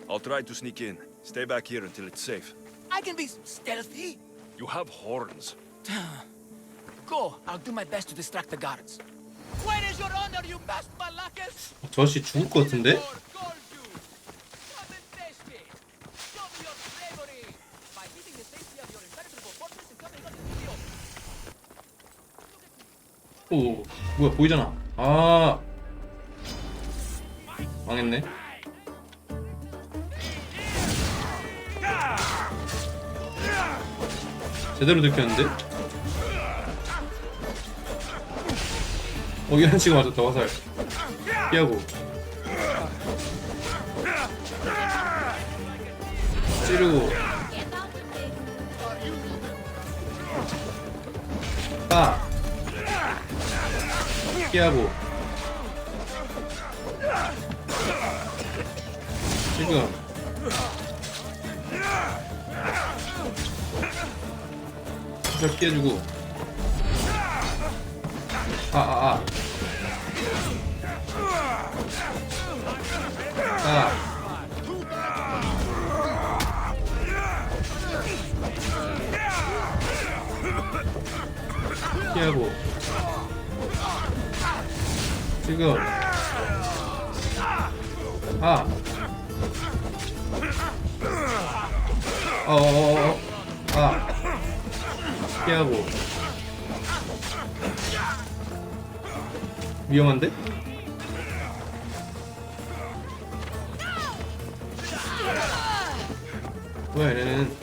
I'll try to sneak in. Stay back here until it's safe. I can be stealthy. You have horns. Go. I'll do my best to distract the guards. Where is your honor, you masked Malakas? 저 아저씨 죽을 것 같은데? 오, 뭐야, 보이잖아. 아, 망했네. 제대로 들켰는데? 이한 치가 맞았다. 화살 피하고 찌르고 빠 피하고 지금 화살 피해주고 피하고 지금 피하고 위험한데? 뭐야 얘네는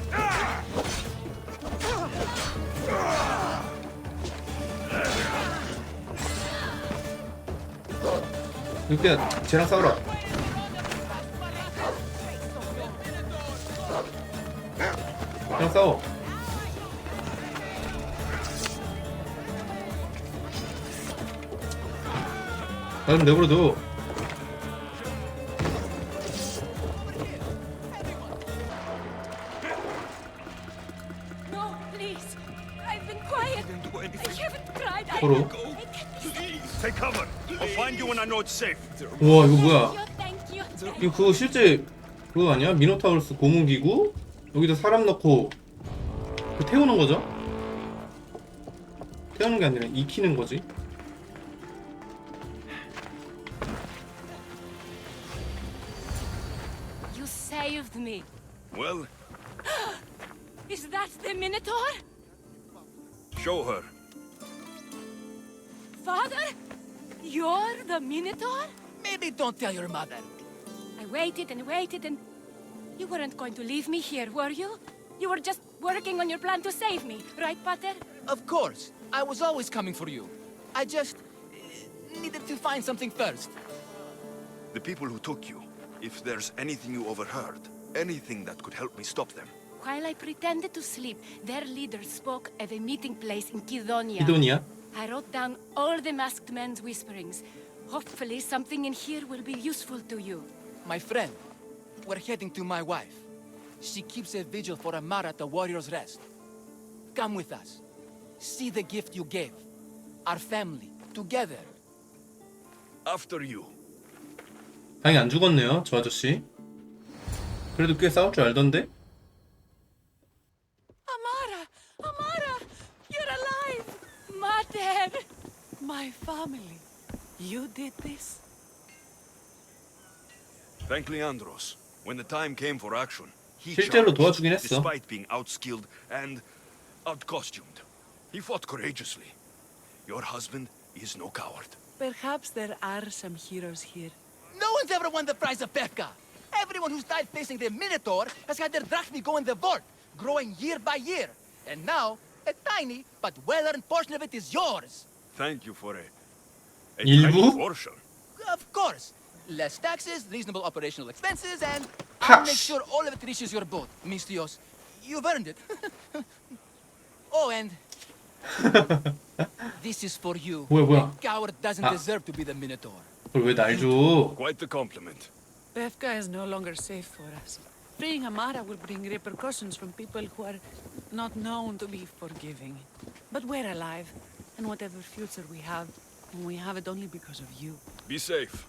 늑대야 쟤랑 싸우라. 쟤랑 싸워. 나 좀 내버려둬. No, please. I've been quiet. I haven't cried. 서로. Take cover. I'll find you when I know it's safe. 우와 이거 뭐야? Thank you. 이거 그거 실제 그거 아니야? 미노타우루스 고문기구? 여기다 사람 넣고 그 태우는 거죠? 태우는 게 아니라 익히는 거지. You saved me. Well, Is that the Minotaur? show her. Father? You're the Minotaur? Maybe don't tell your mother. I waited and waited and... You weren't going to leave me here, were you? You were just working on your plan to save me, right, Pater? Of course. I was always coming for you. I just needed to find something first. The people who took you, if there's anything you overheard, anything that could help me stop them. While I pretended to sleep, their leader spoke of a meeting place in Kidonia. 기도니아? I wrote down all the masked men's whisperings. Hopefully something in here will be useful to you. My friend, we're heading to my wife. She keeps a vigil for Amara at the Warrior's Rest. Come with us. See the gift you gave. Our family, together. After you. 다행히 안 죽었네요, 저 아저씨. 그래도 꽤 싸울 줄 알던데? Amara, you're alive. Mater! My family. You did this? Thank Leandros. When the time came for action, he 실제로 charged, 도와주긴 했어. despite being outskilled and outcostumed. He fought courageously. Your husband is no coward. Perhaps there are some heroes here. No one's ever won the prize of Pefka. Everyone who's died facing the Minotaur has had their drachmi go in the vault, growing year by year. And now, a tiny but well-earned portion of it is yours. Thank you for a 일부? tiny portion. Of course. Less taxes, reasonable operational expenses, and I'll make sure all of it reaches your boat, Mistios. You've earned it. Oh, and this is for you. 뭐야. A coward doesn't 아. deserve to be the Minotaur. 그걸 왜 날 줘? Quite the compliment. Pefka is no longer safe for us. Freeing Amara will bring repercussions from people who are not known to be forgiving. But we're alive, and whatever future we have it only because of you. Be safe.